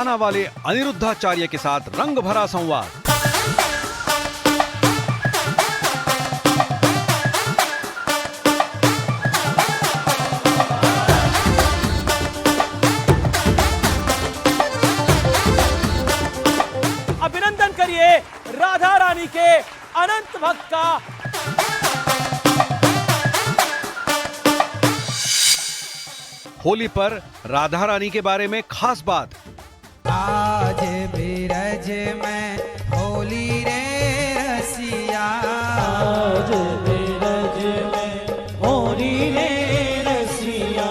आना वाले अनिरुद्धाचार्य के साथ रंग भरा संवाद। अभिनंदन करिए राधा रानी के अनंत भक्त का। होली पर राधा रानी के बारे में खास बात। आज बिरज में होली रे रसिया, आज बिरज में होली रे रसिया।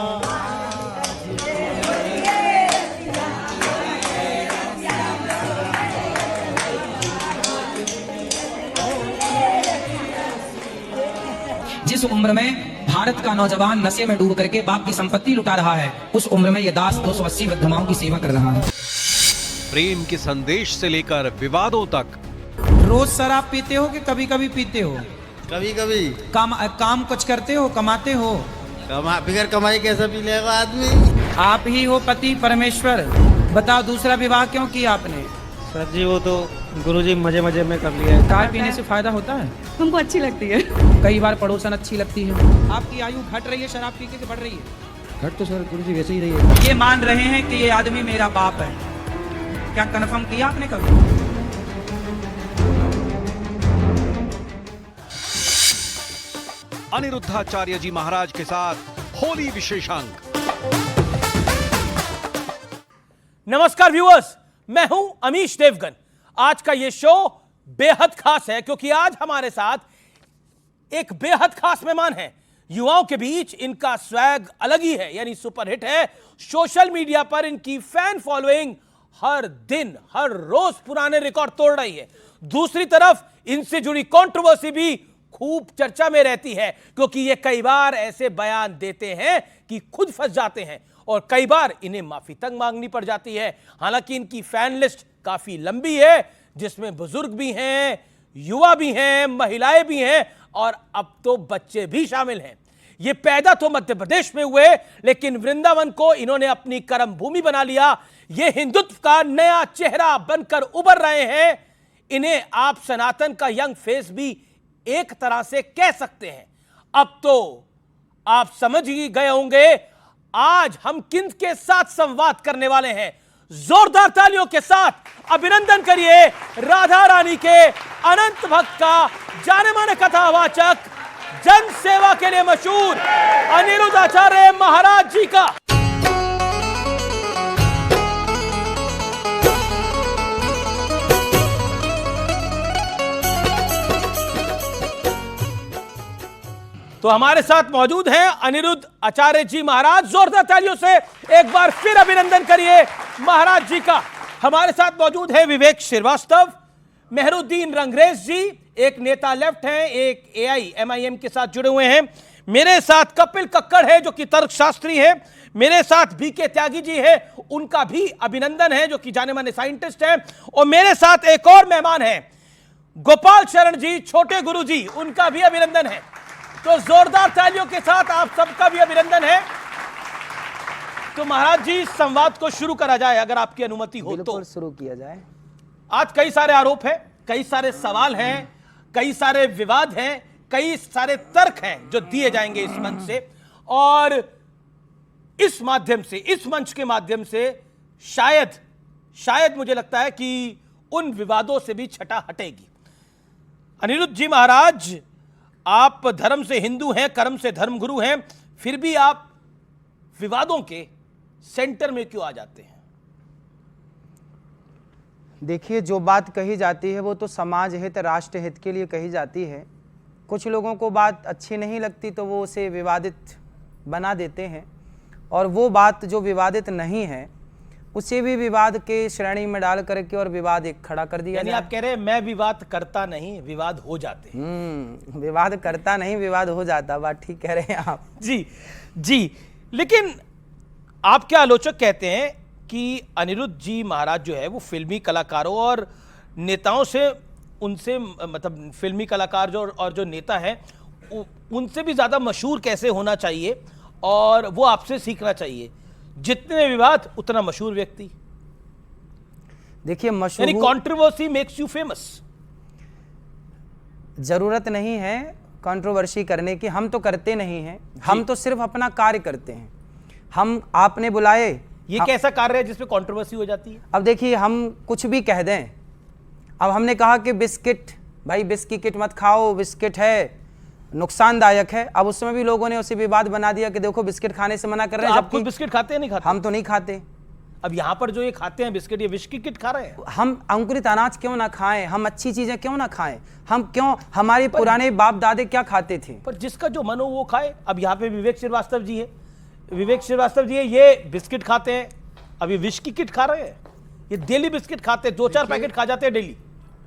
जिस उम्र में भारत का नौजवान नशे में डूब करके बाप की संपत्ति लुटा रहा है, उस उम्र में ये दास 280 विधवाओं की सेवा कर रहा है। प्रेम के संदेश से लेकर विवादों तक। रोज शराब पीते हो कि कभी कभी पीते हो? कभी कभी। काम कुछ करते हो, कमाते हो? बिगर कमाई कैसे पी लेगा आदमी? आप ही हो पति परमेश्वर। बताओ दूसरा विवाह क्यों किया आपने? सर जी वो तो गुरुजी मजे मजे में कर लिया है। चाय पीने से फायदा होता है? हमको अच्छी लगती है। कई बार पड़ोसन अच्छी लगती है। आपकी आयु घट रही है शराब पी के बढ़ रही है? घट तो सर गुरुजी वैसे ही रही है। ये मान रहे हैं कि ये आदमी मेरा बाप है, क्या कन्फर्म किया आपने कभी? अनिरुद्धाचार्य जी महाराज के साथ होली विशेषांक। नमस्कार व्यूअर्स, मैं हूं अमीश देवगन। आज का यह शो बेहद खास है क्योंकि आज हमारे साथ एक बेहद खास मेहमान है। युवाओं के बीच इनका स्वैग अलग ही है, यानी सुपरहिट है। सोशल मीडिया पर इनकी फैन फॉलोइंग हर दिन हर रोज पुराने रिकॉर्ड तोड़ रही है। दूसरी तरफ इनसे जुड़ी कंट्रोवर्सी भी खूब चर्चा में रहती है क्योंकि ये कई बार ऐसे बयान देते हैं कि खुद फंस जाते हैं और कई बार इन्हें माफी तक मांगनी पड़ जाती है। हालांकि इनकी फैन लिस्ट काफी लंबी है जिसमें बुजुर्ग भी हैं, युवा भी हैं, महिलाएं भी हैं और अब तो बच्चे भी शामिल हैं। ये पैदा तो मध्य प्रदेश में हुए लेकिन वृंदावन को इन्होंने अपनी कर्म भूमि बना लिया। ये हिंदुत्व का नया चेहरा बनकर उभर रहे हैं। इन्हें आप सनातन का यंग फेस भी एक तरह से कह सकते हैं। अब तो आप समझ ही गए होंगे आज हम किन के साथ संवाद करने वाले हैं। जोरदार तालियों के साथ अभिनंदन करिए राधा रानी के अनंत भक्त का, जाने माने कथावाचक, जन सेवा के लिए मशहूर अनिरुद्धाचार्य महाराज जी का। तो हमारे साथ मौजूद हैं अनिरुद्ध आचार्य जी महाराज। जोरदार तालियों से एक बार फिर अभिनंदन करिए महाराज जी का। हमारे साथ मौजूद है विवेक श्रीवास्तव, मेहरुद्दीन रंगरेज जी, एक नेता लेफ्ट हैं, एक AIMIM के साथ जुड़े हुए हैं। मेरे साथ कपिल कक्कड़ है जो कि तर्कशास्त्री है। मेरे साथ BK त्यागी जी है, उनका भी अभिनंदन है, जो कि जाने माने साइंटिस्ट हैं। और मेरे साथ एक और मेहमान है गोपाल शरण जी, छोटे गुरु जी, उनका भी अभिनंदन है। तो जोरदार तालियों के साथ आप सबका भी अभिनंदन है। तो महाराज जी संवाद को शुरू करा जाए अगर आपकी अनुमति हो तो। शुरू किया जाए। आज कई सारे आरोप हैं, कई सारे सवाल हैं, कई सारे विवाद हैं, कई सारे तर्क हैं जो दिए जाएंगे इस मंच से। और इस माध्यम से, इस मंच के माध्यम से शायद मुझे लगता है कि उन विवादों से भी छटा हटेगी। अनिरुद्ध जी महाराज, आप धर्म से हिंदू हैं, कर्म से धर्मगुरु हैं, फिर भी आप विवादों के सेंटर में क्यों आ जाते हैं? देखिए, जो बात कही जाती है वो तो समाज हित, राष्ट्र हित के लिए कही जाती है। कुछ लोगों को बात अच्छी नहीं लगती तो वो उसे विवादित बना देते हैं, और वो बात जो विवादित नहीं है उसे भी विवाद के श्रेणी में डाल करके और विवाद एक खड़ा कर दिया। यानी आप कह रहे हैं मैं विवाद करता नहीं, विवाद हो जाते हैं। विवाद करता नहीं, विवाद हो जाता। बात ठीक कह रहे हैं आप। जी। लेकिन आप क्या आलोचक कहते हैं कि अनिरुद्ध जी महाराज जो है वो फिल्मी कलाकारों और नेताओं से, उनसे मतलब फिल्मी कलाकार जो और जो नेता हैं उनसे भी ज़्यादा मशहूर कैसे होना चाहिए और वो आपसे सीखना चाहिए। जितने विवाद उतना मशहूर व्यक्ति। देखिए यानी मशहूर कंट्रोवर्सी मेक्स यू फेमस। जरूरत नहीं है कंट्रोवर्सी करने की, हम तो करते नहीं हैं, हम तो सिर्फ अपना कार्य करते हैं। हम आपने बुलाए, ये कैसा कार्य है जिसपे कंट्रोवर्सी हो जाती है? अब देखिए हम कुछ भी कह दें, अब हमने कहा कि बिस्किट, भाई बिस्किट मत खाओ, बिस्किट है नुकसानदायक है, अब उसमें भी लोगों ने उसे विवाद बना दिया कि देखो बिस्किट खाने से मना कर रहे हैं, आप खुद जबकि बिस्किट खाते हैं नहीं खाते? हम तो नहीं खाते। अब यहाँ पर जो ये खाते हैं बिस्किट, ये विश की किट खा रहे हैं। हम अंकुरित अनाज क्यों ना खाएं, हम अच्छी चीजें क्यों ना खाएं, हम क्यों, हमारे पुराने बाप दादे क्या खाते थे? पर जिसका जो मन हो वो खाए। अब यहाँ पे विवेक श्रीवास्तव जी है, विवेक श्रीवास्तव जी है, ये बिस्किट खाते हैं, अभी विश की किट खा रहे हैं, ये डेली बिस्किट खाते हैं, 2-4 पैकेट खा जाते हैं डेली।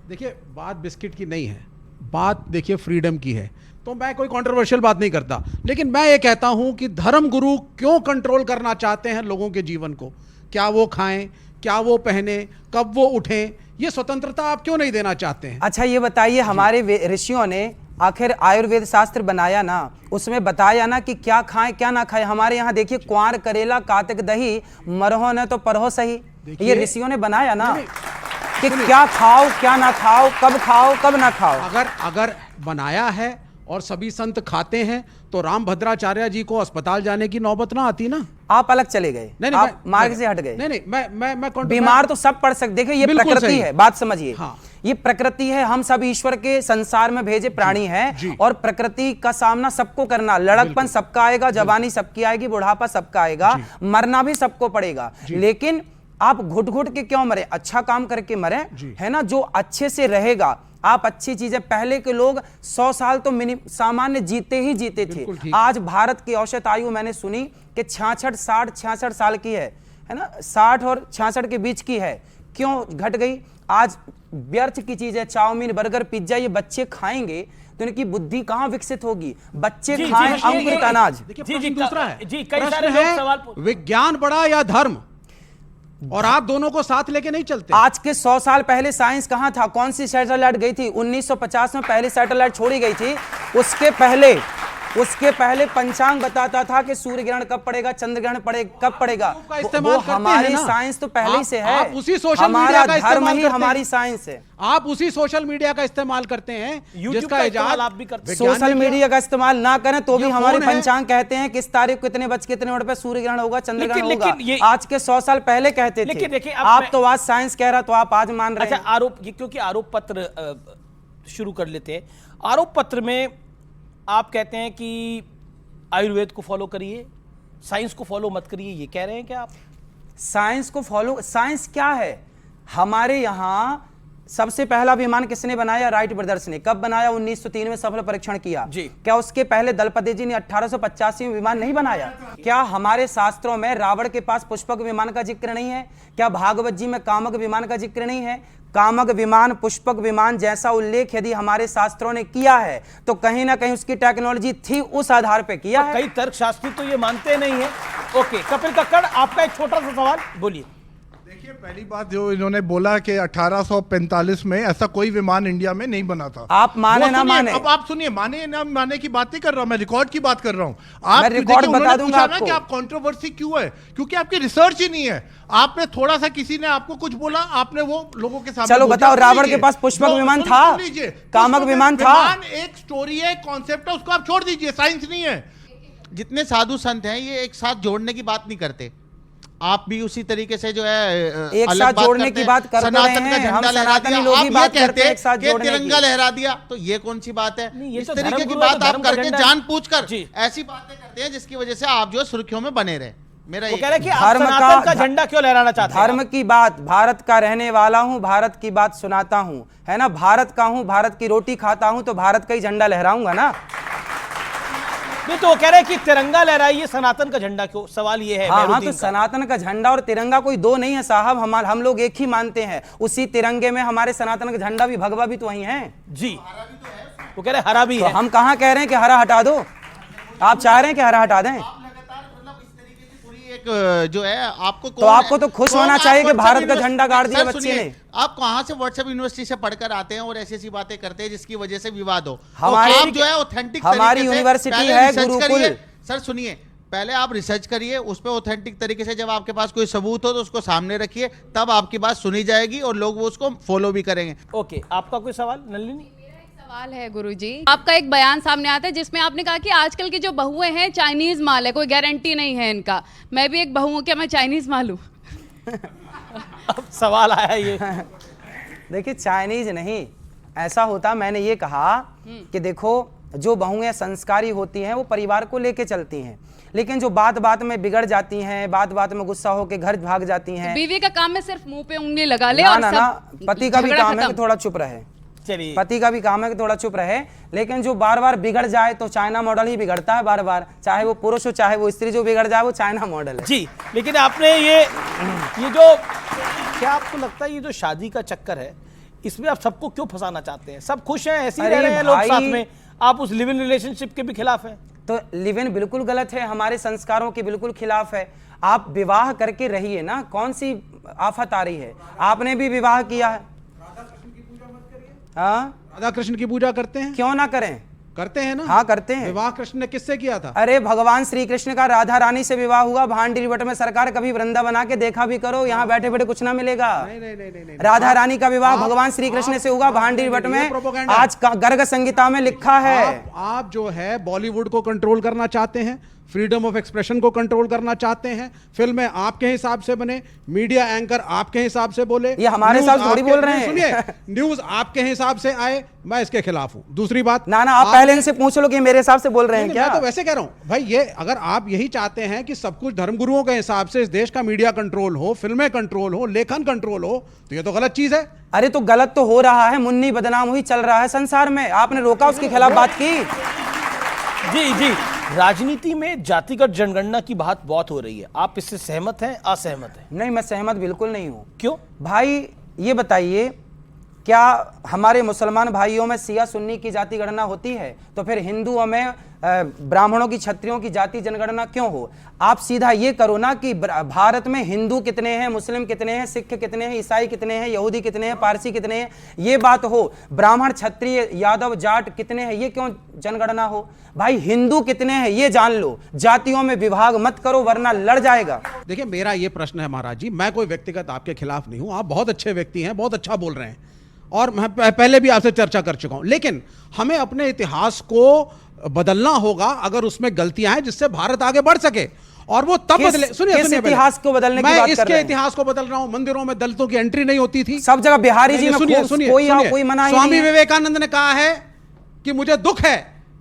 देखिए बात बिस्किट की नहीं है, बात देखिए फ्रीडम की है। तो मैं कोई कंट्रोवर्शियल बात नहीं करता, लेकिन मैं ये कहता हूं कि धर्म गुरु क्यों कंट्रोल करना चाहते हैं लोगों के जीवन को? क्या वो खाएं, क्या वो पहने, कब वो उठें, ये स्वतंत्रता आप क्यों नहीं देना चाहते हैं? अच्छा ये बताइए, हमारे ऋषियों ने आखिर आयुर्वेद शास्त्र बनाया ना, उसमें बताया ना कि क्या खाएं क्या ना खाएं। हमारे यहाँ देखिए क्वार करेला कातक दही मरहो न तो परहो सही, ये ऋषियों ने बनाया ना कि क्या खाओ क्या ना खाओ, कब ना खाओ। अगर बनाया है और सभी संत खाते हैं तो राम भद्राचार्य जी को अस्पताल जाने की नौबत ना आती ना। आप अलग चले गए, नहीं, आप मार्ग से हट गए। नहीं, मैं बीमार तो सब पड़ सकते। देखिए ये प्रकृति है, बात समझिए। हाँ। ये प्रकृति है, हम सब ईश्वर के संसार में भेजे प्राणी हैं और प्रकृति का सामना सबको करना। लड़कपन सबका आएगा, जवानी सबकी आएगी, बुढ़ापा सबका आएगा, मरना भी सबको पड़ेगा। लेकिन आप घुट घुट के क्यों मरे? अच्छा काम करके मरे, है ना, जो अच्छे से रहेगा। आप अच्छी चीजें, पहले के लोग 100 साल तो सामान्य जीते ही जीते थे। आज भारत की औसत आयु मैंने सुनी कि 66 साल की है ना, 60 और 66 के बीच की है। क्यों घट गई? आज व्यर्थ की चीज है, चाउमीन बर्गर पिज्जा, ये बच्चे खाएंगे तो इनकी बुद्धि कहां विकसित होगी? बच्चे खाएं अंकुरित अनाज। दूसरा है, जी कई सारे लोग सवाल विज्ञान बड़ा या धर्म, और आप दोनों को साथ लेके नहीं चलते। आज के 100 साल पहले साइंस कहां था? कौन सी सैटेलाइट गई थी? 1950 में पहली सैटेलाइट छोड़ी गई थी। उसके पहले पंचांग बताता था कि सूर्य ग्रहण कब पड़ेगा, चंद्र ग्रहण कब पड़ेगा। वो हमारी साइंस तो पहले ही से है। आप उसी सोशल मीडिया का धर्म ही हमारी साइंस है। आप उसी सोशल मीडिया का इस्तेमाल करते हैं, जिसका इजाज़त आप भी करते हैं। सोशल मीडिया का इस्तेमाल ना करें तो भी हमारे पंचांग कहते हैं किस तारीख को कितने बज के कितने मिनट पे सूर्य ग्रहण होगा, चंद्र ग्रहण होगा। आज के 100 साल पहले कहते थे। आप तो आज साइंस कह रहा तो आप आज मान रहे हैं। अच्छा आरोप, क्योंकि आरोप पत्र शुरू कर लेते हैं। आरोप पत्र में आप कहते हैं कि आयुर्वेद को फॉलो करिए, साइंस को फॉलो मत करिए, ये कह रहे हैं क्या आप? साइंस को फॉलो, साइंस क्या है? हमारे यहाँ सबसे पहला विमान किसने बनाया? राइट ब्रदर्स ने। कब बनाया? 1903 में सफल परीक्षण किया जी। क्या उसके पहले दलपति जी ने 1885 में विमान नहीं बनाया? क्या हमारे शास्त्रों में रावण के पास पुष्पक विमान का जिक्र नहीं है? क्या भागवत जी में कामक विमान का जिक्र नहीं है? कामक विमान, पुष्पक विमान जैसा उल्लेख यदि हमारे शास्त्रों ने किया है तो कहीं ना कहीं उसकी टेक्नोलॉजी थी, उस आधार पे किया है। कई तर्कशास्त्री तो ये मानते नहीं है। ओके कपिल कक्कड़, आपका एक छोटा सा सवाल, बोलिए। देखिए पहली बात जो इन्होंने बोला कि 1845 में ऐसा कोई विमान इंडिया में नहीं बना था। आप माने ना माने, अब आप सुनिए, माने ना माने की बात नहीं कर रहा हूं मैं, रिकॉर्ड की बात कर रहा हूं। मैं रिकॉर्ड बता दूंगा आपको। कि आप कंट्रोवर्सी क्यों है? क्योंकि आपकी रिसर्च ही नहीं है। आपने थोड़ा सा, किसी ने आपको कुछ बोला, आपने वो लोगों के सामने चलो बताओ, रावण के पास पुष्पक विमान था, कामक विमान था। एक स्टोरी है, कॉन्सेप्ट है, उसको आप छोड़ दीजिए, साइंस नहीं है। जितने साधु संत हैं ये एक साथ जोड़ने की बात नहीं करते। आप भी उसी तरीके से जो है एक साथ जोड़ने की बात कर रहे हैं। सनातन का झंडा लहरा दिया, आप ये कहते हैं कि तिरंगा लहरा दिया, तो ये कौन सी बात है? इस तरीके की बात आप करके जानबूझकर ऐसी बातें करते हैं जिसकी वजह से आप जो है सुर्खियों में बने रहे। मेरा वो कह रहे हैं कि आप सनातन का झंडा क्यों लहराना चाहते हैं? धर्म की बात, भारत का रहने वाला हूं, भारत की बात सुनाता हूं, है ना, भारत का हूं, भारत की रोटी खाता हूं, तो भारत का ही झंडा लहराऊंगा ना। नहीं तो वो कह रहे हैं कि तिरंगा लहराइए, सनातन का झंडा क्यों? सवाल ये है। हाँ, तो सनातन का झंडा और तिरंगा कोई दो नहीं है साहब, हम लोग एक ही मानते हैं। उसी तिरंगे में हमारे सनातन का झंडा भी, भगवा भी तो वही है जी। वो कह रहे हरा भी है। हम कहाँ कह रहे हैं कि हरा हटा दो? आप चाह रहे हैं कि हरा हटा दें? एक जो है आपको तो आपको तो खुश होना चाहिए कि भारत का झंडा गाड़ दिया बच्चे ने। आप कहां से व्हाट्सएप यूनिवर्सिटी से पढ़कर आते हैं और ऐसी ऐसी बातें करते हैं जिसकी वजह से विवाद हो? हमारी आप जो है ऑथेंटिक हमारी यूनिवर्सिटी है गुरुकुल। सर सुनिए, पहले आप रिसर्च करिए, उस पर ऑथेंटिक तरीके से, जब आपके पास कोई सबूत हो तो उसको सामने रखिए, तब आपकी बात सुनी जाएगी और लोग वो उसको फॉलो भी करेंगे। ओके, आपका कोई सवाल नलिनी? सवाल है गुरुजी, आपका एक बयान सामने आता है जिसमें आपने कहा कि आजकल की जो बहुएं हैं चाइनीज माल है, कोई गारंटी नहीं है इनका। मैं भी एक बहू हूं, क्या मैं चाइनीज माल हूं? अब सवाल आया ये। देखिए चाइनीज नहीं, ऐसा होता, मैंने ये कहा कि देखो जो बहुएं संस्कारी होती हैं वो परिवार को लेके चलती हैं, लेकिन जो बात बात में बिगड़ जाती हैं, बात बात में गुस्सा होके घर भाग जाती हैं। बीवी का काम है सिर्फ मुंह पे उंगली लगा ले ना, और ना, सब ना, पति का भी झगड़ा काम है खत्म। कि थोड़ा चुप रहे। चलिए, पति का भी काम है कि थोड़ा चुप रहे, लेकिन जो बार बार बिगड़ जाए तो चाइना मॉडल ही बिगड़ता है बार बार, चाहे वो पुरुष हो चाहे वो स्त्री, जो बिगड़ जाए वो चाइना मॉडल है। जी, लेकिन आपने ये जो, क्या आपको लगता है ये जो शादी का चक्कर है इसमें आप सबको क्यों फंसाना चाहते हैं? सब खुश हैं, ऐसे ही रह रहे हैं लोग साथ में, आप उस लिव इन रिलेशनशिप के भी खिलाफ हैं? तो लिव इन बिल्कुल गलत है, हमारे संस्कारों के बिल्कुल खिलाफ है। आप विवाह करके रहिए ना, कौन सी आफत आ रही है? आपने भी विवाह किया है। हाँ, राधा कृष्ण की पूजा करते हैं, क्यों ना करें? करते हैं ना। हाँ करते हैं। विवाह कृष्ण ने किससे किया था? अरे भगवान श्री कृष्ण का राधा रानी से विवाह हुआ भांडी रिवट में। सरकार कभी वृंदा बना के देखा भी करो, यहाँ बैठे बैठे कुछ ना मिलेगा। नहीं, राधा रानी का विवाह भगवान श्री कृष्ण से हुआ भांडी रिवट में, आज गर्ग संहिता में लिखा है। आप जो है बॉलीवुड को कंट्रोल करना चाहते हैं, फ्रीडम ऑफ एक्सप्रेशन को कंट्रोल करना चाहते हैं, फिल्में आपके हिसाब से बने, मीडिया एंकर आपके हिसाब से बोले, ये हमारे न्यूज़ साथ थोड़ी आपके- बोल रहे हैं। सुनिए, न्यूज आपके हिसाब से आए, मैं इसके खिलाफ हूं। दूसरी बात, ना आप पहले इनसे पूछ लो कि मेरे हिसाब से बोल रहे हैं नहीं, क्या? मैं तो वैसे कह रहा हूं भाई, ये अगर आप यही चाहते हैं कि सब कुछ धर्मगुरुओं के हिसाब से इस देश का मीडिया कंट्रोल हो, फिल्में कंट्रोल हो, लेखन कंट्रोल हो, तो ये तो गलत चीज है। अरे तो गलत तो हो रहा है, मुन्नी बदनाम हुई चल रहा है संसार में, आपने रोका उसके खिलाफ बात की? जी जी, राजनीति में जातिगत जनगणना की बात बहुत हो रही है, आप इससे सहमत हैं, असहमत हैं? नहीं, मैं सहमत बिल्कुल नहीं हूं। क्यों? भाई ये बताइए, क्या हमारे मुसलमान भाइयों में सिया सुन्नी की जाति गणना होती है? तो फिर हिंदुओं में ब्राह्मणों की, क्षत्रियों की जाति जनगणना क्यों हो? आप सीधा ये करो ना कि भारत में हिंदू कितने हैं, मुस्लिम कितने हैं, सिख कितने हैं, ईसाई कितने हैं, यहूदी कितने हैं, पारसी कितने हैं, ये बात हो। ब्राह्मण, क्षत्रिय, यादव, जाट कितने हैं, ये क्यों जनगणना हो? भाई हिंदू कितने हैं ये जान लो, जातियों में विभाग मत करो वरना लड़ जाएगा। देखिए, मेरा ये प्रश्न है महाराज जी, मैं कोई व्यक्तिगत आपके खिलाफ नहीं हूं, आप बहुत अच्छे व्यक्ति हैं, बहुत अच्छा बोल रहे हैं, और मैं पहले भी आपसे चर्चा कर चुका हूं, लेकिन हमें अपने इतिहास को बदलना होगा अगर उसमें गलतियां हैं जिससे भारत आगे बढ़ सके, और वो तब बदले। सुनिए, इतिहास को बदलने की बात कर रहे हैं? इसके इतिहास को बदल रहा हूं। मंदिरों में दलितों की एंट्री नहीं होती थी, सब जगह बिहारी जी में सुनिए, कोई मना ही स्वामी नहीं है। विवेकानंद ने कहा है कि मुझे दुख है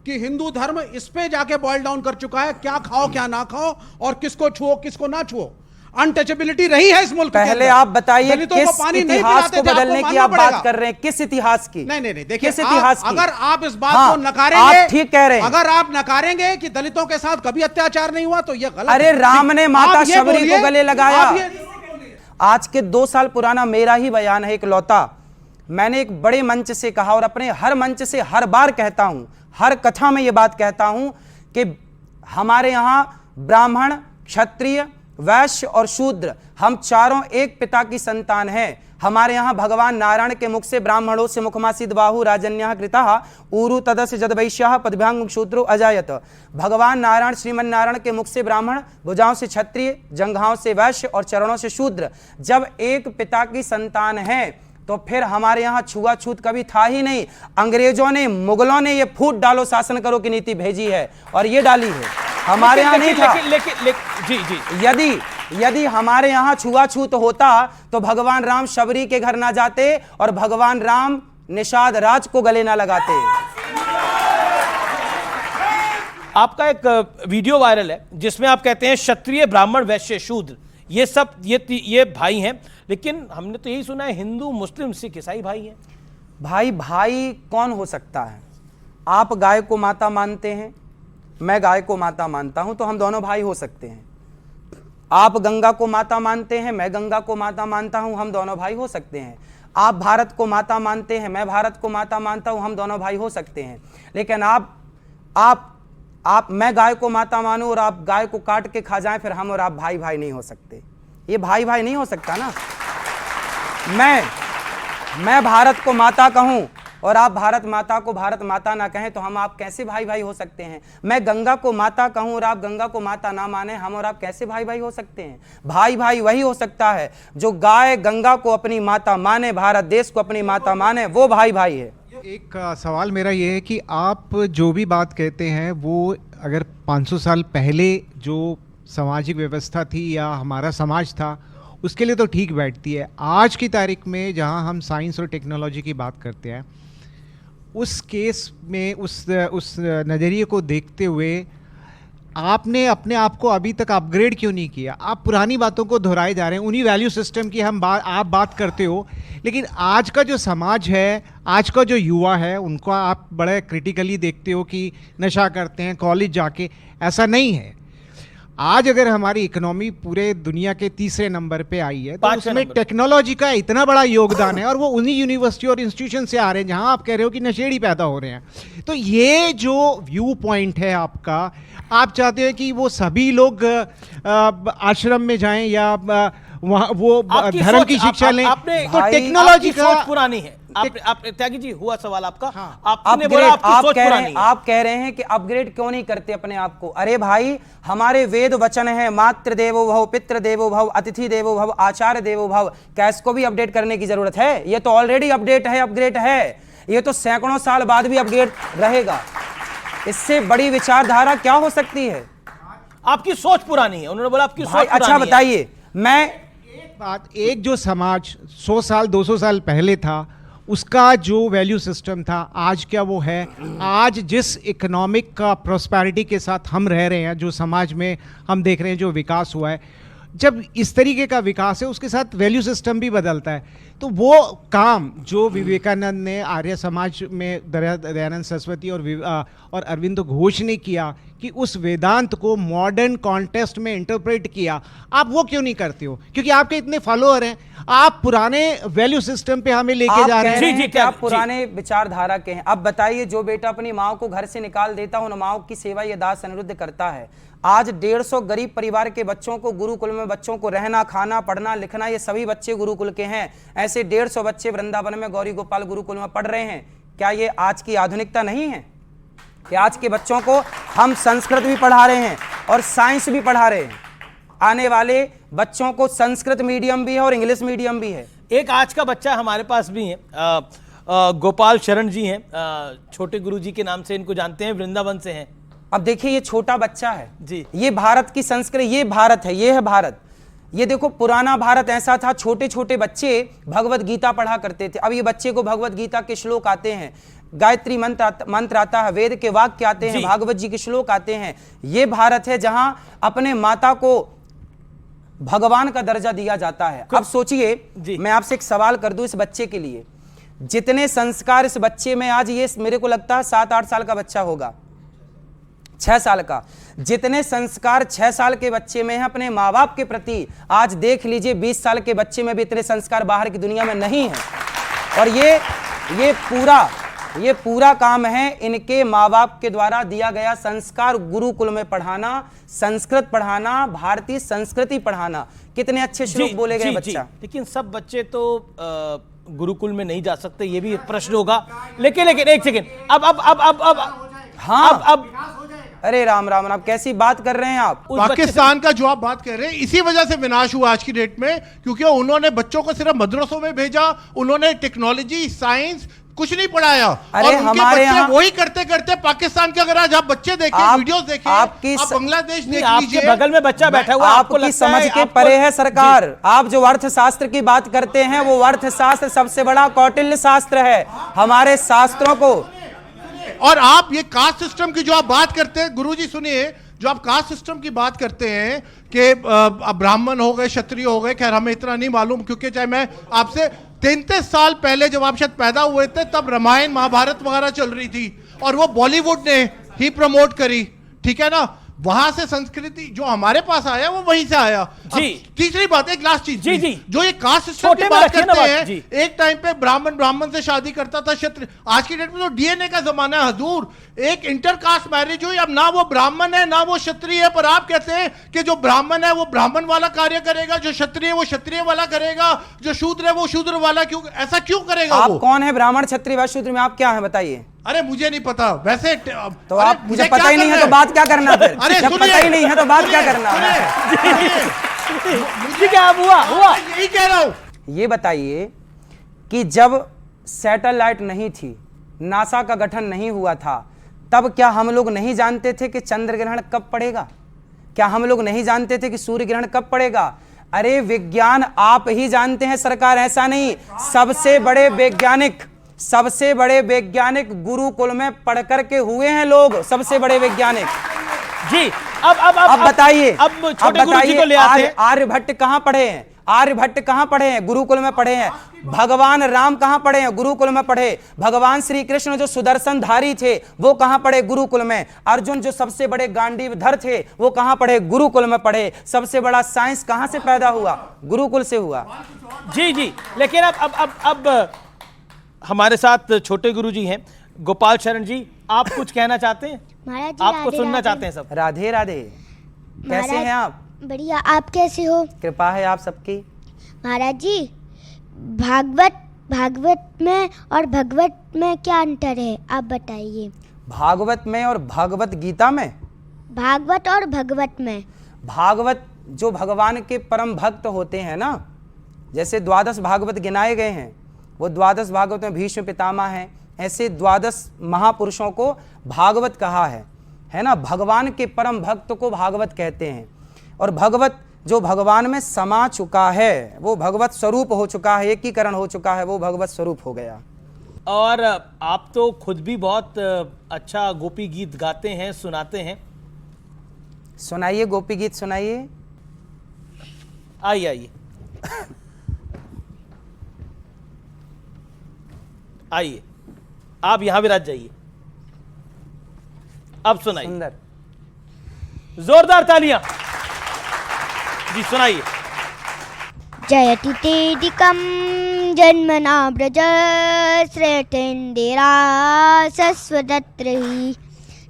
कि हिंदू धर्म इस पे जाके बॉयल डाउन कर चुका है, क्या खाओ क्या ना खाओ, और किसको छुओ किसको ना छुओ। अनटचेबिलिटी रही है इस मुल्क के पहले अंदर। आप बताइए दलितों किस को पानी नहीं इतिहास पिलाते को थे, आपको बदलने की मानना आप बात पड़ेगा। कर रहे हैं? किस इतिहास की? नहीं, देखिए, किस इतिहास की? अगर आप इस बात हाँ, को नकारेंगे, आप ठीक कह रहे हैं। अगर आप नकारेंगे कि दलितों के साथ कभी अत्याचार नहीं हुआ तो ये गलत अरे है। राम ने माता आप ये शबरी बोलिए, को गले लगाया। आप ये- आज के 2 साल पुराना मेरा ही बयान है इकलौता, मैंने एक बड़े मंच से कहा और अपने हर मंच से हर बार कहता हूं, हर कथा में यह बात कहता हूं कि हमारे यहां ब्राह्मण, क्षत्रिय, वैश्य और शूद्र, हम चारों एक पिता की संतान हैं। हमारे यहाँ भगवान नारायण के मुख से ब्राह्मणों से मुखमासीद बाहु राजन्यः कृतः ऊरु तदस्य जदवैश्यः पदभ्यांग शूद्रो अजायत। भगवान नारायण, श्रीमन नारायण के मुख से ब्राह्मण, भुजाओं से क्षत्रिय, जंघाओं से वैश्य और चरणों से शूद्र। जब एक पिता की संतान है तो फिर हमारे यहाँ छुआछूत कभी था ही नहीं। अंग्रेजों ने, मुगलों ने ये फूट डालो शासन करो की नीति भेजी है और ये डाली है, हमारे यहाँ नहीं था। लेकिन यदि हमारे यहाँ छुआछूत होता तो भगवान राम शबरी के घर ना जाते और भगवान राम निषाद राज को गले ना लगाते। आपका एक वीडियो वायरल है जिसमें आप कहते हैं क्षत्रिय, ब्राह्मण, वैश्य, शूद्र ये सब ये भाई हैं, लेकिन हमने तो यही सुना है हिंदू, मुस्लिम, सिख, ईसाई भाई हैं। भाई कौन हो सकता है? आप गाय को माता मानते हैं, मैं गाय को माता मानता हूं, तो हम दोनों भाई हो सकते हैं। आप गंगा को माता मानते हैं, मैं गंगा को माता मानता हूं, हम दोनों भाई हो सकते हैं। आप भारत को माता मानते हैं, मैं भारत को माता मानता हूं, हम दोनों भाई हो सकते हैं। लेकिन मैं गाय को माता मानूं और आप गाय को काट के खा जाएं, फिर हम और आप भाई नहीं हो सकते। ये भाई नहीं हो सकता ना। मैं भारत को माता कहूं, और आप भारत माता को भारत माता ना कहें तो हम आप कैसे भाई भाई हो सकते हैं? मैं गंगा को माता कहूं और आप गंगा को माता ना माने, हम और आप कैसे भाई भाई हो सकते हैं? भाई भाई वही हो सकता है जो गाय गंगा को अपनी माता माने, भारत देश को अपनी माता माने, वो भाई भाई है। एक सवाल मेरा ये है कि आप जो भी बात कहते हैं वो अगर 500 साल पहले जो सामाजिक व्यवस्था थी या हमारा समाज था उसके लिए तो ठीक बैठती है। आज की तारीख में जहां हम साइंस और टेक्नोलॉजी की बात करते हैं, उस केस में उस नज़रिए को देखते हुए आपने अपने आप को अभी तक अपग्रेड क्यों नहीं किया? आप पुरानी बातों को दोहराए जा रहे हैं, उन्हीं वैल्यू सिस्टम की आप बात करते हो, लेकिन आज का जो समाज है, आज का जो युवा है, उनको आप बड़े क्रिटिकली देखते हो कि नशा करते हैं कॉलेज जाके। ऐसा नहीं है। आज अगर हमारी इकोनॉमी पूरे दुनिया के तीसरे नंबर पे आई है तो उसमें टेक्नोलॉजी का इतना बड़ा योगदान है, और वो उन्हीं यूनिवर्सिटी और इंस्टीट्यूशन से आ रहे हैं जहां आप कह रहे हो कि नशेड़ी पैदा हो रहे हैं। तो ये जो व्यू पॉइंट है आपका, आप चाहते हैं कि वो सभी लोग आश्रम में जाएं या वहाँ वो धर्म की शिक्षा लें, तो टेक्नोलॉजी का सोच पुरानी है। आप त्यागी जी, हुआ सवाल आपका। हाँ। आपने बोला आपकी सोच पुरानी है। आप कह रहे हैं कि अपग्रेड क्यों नहीं करते अपने आप को? अरे भाई, हमारे वेद वचन है, मातृ देवो भव, पितृ देवो भव, अतिथि देवो भव, आचार्य देवो भव। क्या इसको भी अपडेट करने की जरूरत है? ये तो ऑलरेडी अपडेट है, अपग्रेड है। ये तो सैकड़ों साल बाद भी अपडेट रहेगा। इससे बड़ी विचारधारा क्या हो सकती है? आपकी सोच पुरानी है, उन्होंने बोला आपकी सोच पुरानी है। अच्छा बताइए, एक जो समाज 100 साल 200 साल पहले था उसका जो वैल्यू सिस्टम था, आज क्या वो है? आज जिस इकोनॉमिक का प्रोस्पेरिटी के साथ हम रह रहे हैं, जो समाज में हम देख रहे हैं जो विकास हुआ है, जब इस तरीके का विकास है उसके साथ वैल्यू सिस्टम भी बदलता है। तो वो काम जो विवेकानंद ने, आर्य समाज में दयानंद सरस्वती और अरविंद घोष ने किया कि उस वेदांत को मॉडर्न कॉन्टेक्स्ट में इंटरप्रेट किया, आप वो क्यों नहीं करते हो? क्योंकि आपके इतने फॉलोअर हैं, आप पुराने वैल्यू सिस्टम पे हमें लेके जा रहे हैं। जी, आप पुराने विचारधारा के हैं। अब बताइए, जो बेटा अपनी माँ को घर से निकाल देता है, उन माँ की सेवा ये दास अनिरुद्ध करता है। आज 150 गरीब परिवार के बच्चों को गुरुकुल में, बच्चों को रहना, खाना, पढ़ना, लिखना, ये सभी बच्चे गुरुकुल के हैं। ऐसे 150 बच्चे वृंदावन में गौरी गोपाल गुरुकुल में पढ़ रहे हैं। क्या ये आज की आधुनिकता नहीं है कि आज के बच्चों को हम संस्कृत भी पढ़ा रहे हैं और साइंस भी पढ़ा रहे हैं? आने वाले बच्चों को संस्कृत मीडियम भी है और इंग्लिश मीडियम भी है। एक आज का बच्चा हमारे पास भी है, गोपाल शरण जी हैं, छोटे गुरु जी के नाम से इनको जानते हैं, वृंदावन से हैं। अब देखिए, ये छोटा बच्चा है जी, ये भारत की संस्कृति, ये भारत है, ये है भारत। ये देखो, पुराना भारत ऐसा था, छोटे छोटे बच्चे भगवत गीता पढ़ा करते थे। अब ये बच्चे को भगवत गीता के श्लोक आते हैं, गायत्री मंत्र आता है, वेद के वाक्य आते हैं, भागवत जी के श्लोक आते हैं। ये भारत है जहां अपने माता को भगवान का दर्जा दिया जाता है। अब सोचिए, मैं आपसे एक सवाल कर दूं इस बच्चे के लिए, जितने संस्कार इस बच्चे में, आज ये मेरे को लगता है 7-8 साल का बच्चा होगा, 6 साल का, जितने संस्कार 6 साल के बच्चे में है अपने माँ बाप के प्रति, आज देख लीजिए 20 साल के बच्चे में भी इतने संस्कार बाहर की दुनिया में नहीं है। और ये पूरा काम है इनके माँ बाप के द्वारा दिया गया संस्कार, गुरुकुल में पढ़ाना, संस्कृत पढ़ाना, भारतीय संस्कृति पढ़ाना। कितने अच्छे श्लोक बोले गए बच्चा। लेकिन सब बच्चे तो गुरुकुल में नहीं जा सकते, ये भी प्रश्न होगा। लेकिन एक सेकेंड, अब अरे राम राम, आप कैसी बात कर रहे हैं आप? पाकिस्तान का जो आप बात कर रहे हैं, इसी वजह से विनाश हुआ आज की डेट में, क्योंकि उन्होंने बच्चों को सिर्फ मदरसों में भेजा, उन्होंने टेक्नोलॉजी, साइंस कुछ नहीं पढ़ाया। अरे और उनके हमारे बच्चे वही करते करते पाकिस्तान के, अगर आज आप बच्चे देखें, वीडियोस देखें, आप बांग्लादेश देख लीजिए, आपके बगल में बच्चा बैठा हुआ, आपकी समझ के परे है सरकार। आप जो अर्थशास्त्र की बात करते हैं, वो अर्थशास्त्र सबसे बड़ा कौटिल्य शास्त्र है। हमारे शास्त्रों को, और आप ये कास्ट सिस्टम की जो आप बात करते हैं, गुरुजी सुनिए, जो आप कास्ट सिस्टम की बात करते हैं कि ब्राह्मण हो गए, क्षत्रिय हो गए, खैर हमें इतना नहीं मालूम, क्योंकि चाहे मैं आपसे 33 साल पहले जब आप शायद पैदा हुए थे, तब रामायण महाभारत वगैरह चल रही थी और वो बॉलीवुड ने ही प्रमोट करी, ठीक है ना। वहां से संस्कृति जो हमारे पास आया वो वहीं से आया। जी। तीसरी बात, एक लास्ट चीज, जी जी, जो ये कास्ट सिस्टम की छोटे में बात रखिए ना करते बात, हैं, जी। एक टाइम पे ब्राह्मण से शादी करता था, क्षत्रिय। आज की डेट में तो डीएनए का जमाना है हजूर, एक इंटरकास्ट मैरिज हुई, अब ना वो ब्राह्मण है ना वो क्षत्रिय है, पर आप कहते हैं कि जो ब्राह्मण है वो ब्राह्मण वाला कार्य करेगा, जो क्षत्रिय है वो क्षत्रिय वाला करेगा, जो शूद्र है वो शूद्र वाला। क्यों ऐसा क्यों करेगा? आप वो कौन है? ब्राह्मण, क्षत्रिय व शूद्र में आप क्या है बताइए? अरे मुझे नहीं पता वैसे। तो आप मुझे पता ही नहीं है तो बात क्या करना फिर? अरे जब पता ही नहीं है तो बात क्या करना? मुझे क्या हुआ? यही कह रहा हूं। ये बताइए कि जब सैटेलाइट नहीं थी, नासा का गठन नहीं हुआ था, तब क्या हम लोग नहीं जानते थे कि चंद्र ग्रहण कब पड़ेगा? क्या हम लोग नहीं जानते थे कि सूर्य ग्रहण कब पड़ेगा? अरे विज्ञान आप ही जानते हैं, सरकार ऐसा नहीं। सबसे बड़े वैज्ञानिक गुरुकुल में पढ़ करके हुए हैं लोग, सबसे बड़े वैज्ञानिक। जी अब बताइए, अब छोटे गुरुजी को ले आते हैं। आर्यभट्ट कहाँ पढ़े हैं? आर्यभट्ट कहाँ पढ़े हैं? गुरुकुल में पढ़े हैं। भगवान राम कहाँ पढ़े हैं? गुरुकुल में पढ़े। भगवान श्री कृष्ण जो सुदर्शनधारी थे वो कहाँ पढ़े? गुरुकुल में। अर्जुन जो सबसे बड़े गांडीवधर थे वो कहाँ पढ़े? गुरुकुल में पढ़े। सबसे बड़ा साइंस कहाँ से पैदा हुआ? गुरुकुल से हुआ। जी जी, लेकिन अब हमारे साथ छोटे गुरुजी हैं गोपाल शरण जी, आप कुछ कहना चाहते हैं? महाराज जी, आपको राधे सुनना राधे। चाहते हैं सब। राधे राधे। कैसे हैं आप? बढ़िया, आप कैसे हो? कृपा है आप सबकी। महाराज जी, भागवत में और भगवत में क्या अंतर है, आप बताइए। भागवत में और भगवत गीता में? भागवत और भगवत में। भागवत जो भगवान के परम भक्त होते हैं ना, जैसे 12 भागवत गिनाए गए हैं, वो 12 भागवत में भीष्म पितामह हैं, ऐसे 12 महापुरुषों को भागवत कहा है ना। भगवान के परम भक्त को भागवत कहते हैं। और भगवत जो भगवान में समा चुका है, वो भगवत स्वरूप हो चुका है, एकीकरण हो चुका है, वो भगवत स्वरूप हो गया। और आप तो खुद भी बहुत अच्छा गोपी गीत गाते हैं, सुनाते हैं। सुनाइए, गोपी गीत सुनाइए। आइए आइए, आप यहां विराज जाइए। अब सुनाइए। सुंदर, जोरदार तालियां। जी सुनाइए। जयति तेदिकं जन्मना व्रज श्रेष्ठेन्दिरा सस्वदत्रहि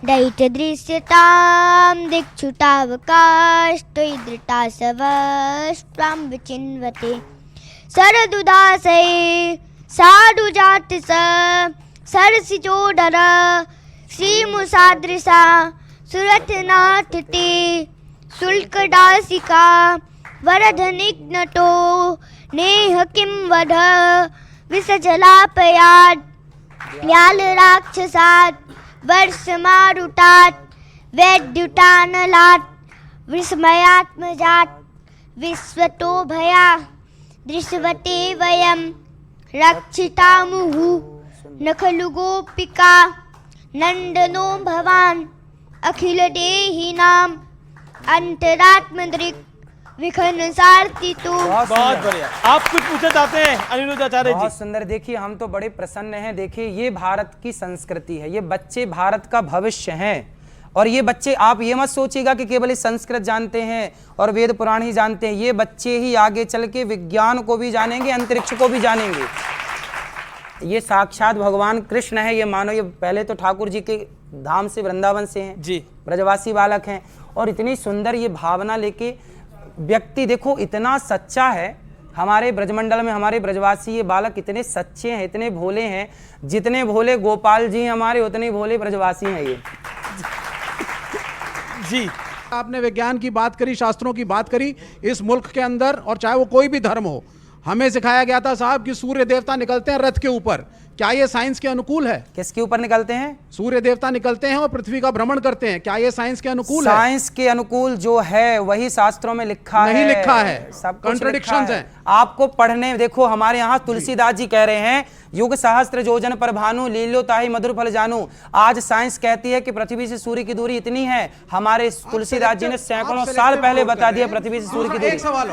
दैत्यदृश्यतां दिक्षुतावकाश त्वयि धृता सवस्त्वां विचिन्वते शरदुदासे साधु जाति सरसिजोडर श्रीमुसादृशा सुरथनाथते शुल्कदासिका वरधनिघ्नतो नेह किं वध विसजलापयात् व्यालराक्षसात् वर्षमारुतात् वैद्युतानलात् विस्मयात्मजात् विश्वतो भया दृश्यवते वयं रक्षितामुः न खलु गोपिका नंदनो भवान् अखिल देहिनां अंतरात्मदृक् विखन सार्थितो। बहुत बढ़िया। आप कुछ पूछना चाहते हैं अनिरुद्ध आचार्य जी? बहुत सुंदर। देखिए, हम तो बड़े प्रसन्न हैं। देखिए, ये भारत की संस्कृति है, ये बच्चे भारत का भविष्य हैं। और ये बच्चे, आप ये मत सोचिएगा कि केवल संस्कृत जानते हैं और वेद पुराण ही जानते हैं। ये बच्चे ही आगे चल के विज्ञान को भी जानेंगे, अंतरिक्ष को भी जानेंगे। ये साक्षात भगवान कृष्ण है। ये मानो, ये पहले तो ठाकुर जी के धाम से, वृंदावन से हैं जी, ब्रजवासी बालक हैं। और इतनी सुंदर ये भावना लेके व्यक्ति, देखो इतना सच्चा है हमारे ब्रजमंडल में। हमारे ब्रजवासी ये बालक इतने सच्चे हैं, इतने भोले हैं। जितने भोले गोपाल जी हमारे, उतने भोले ब्रजवासी हैं ये। जी, आपने विज्ञान की बात करी, शास्त्रों की बात करी। इस मुल्क के अंदर, और चाहे वो कोई भी धर्म हो, हमें सिखाया गया था साहब कि सूर्य देवता निकलते हैं रथ के ऊपर। क्या ये साइंस के अनुकूल है? किसके ऊपर निकलते हैं? सूर्य देवता निकलते हैं और पृथ्वी का भ्रमण करते हैं। क्या ये साइंस के अनुकूल है? साइंस के अनुकूल जो है वही शास्त्रों में लिखा नहीं है। लिखा है, सब कॉन्ट्रडिक्शंस हैं। आपको पढ़ने, देखो हमारे यहाँ तुलसीदास जी कह रहे हैं, युग सहस्त्र योजन पर भानु लीलो ताहि मधुर फल जानू। आज साइंस कहती है कि पृथ्वी से सूर्य की दूरी इतनी है। हमारे तुलसीदास जी ने सैकड़ों साल पहले बता दिया पृथ्वी से सूर्य की दूरी। एक सवाल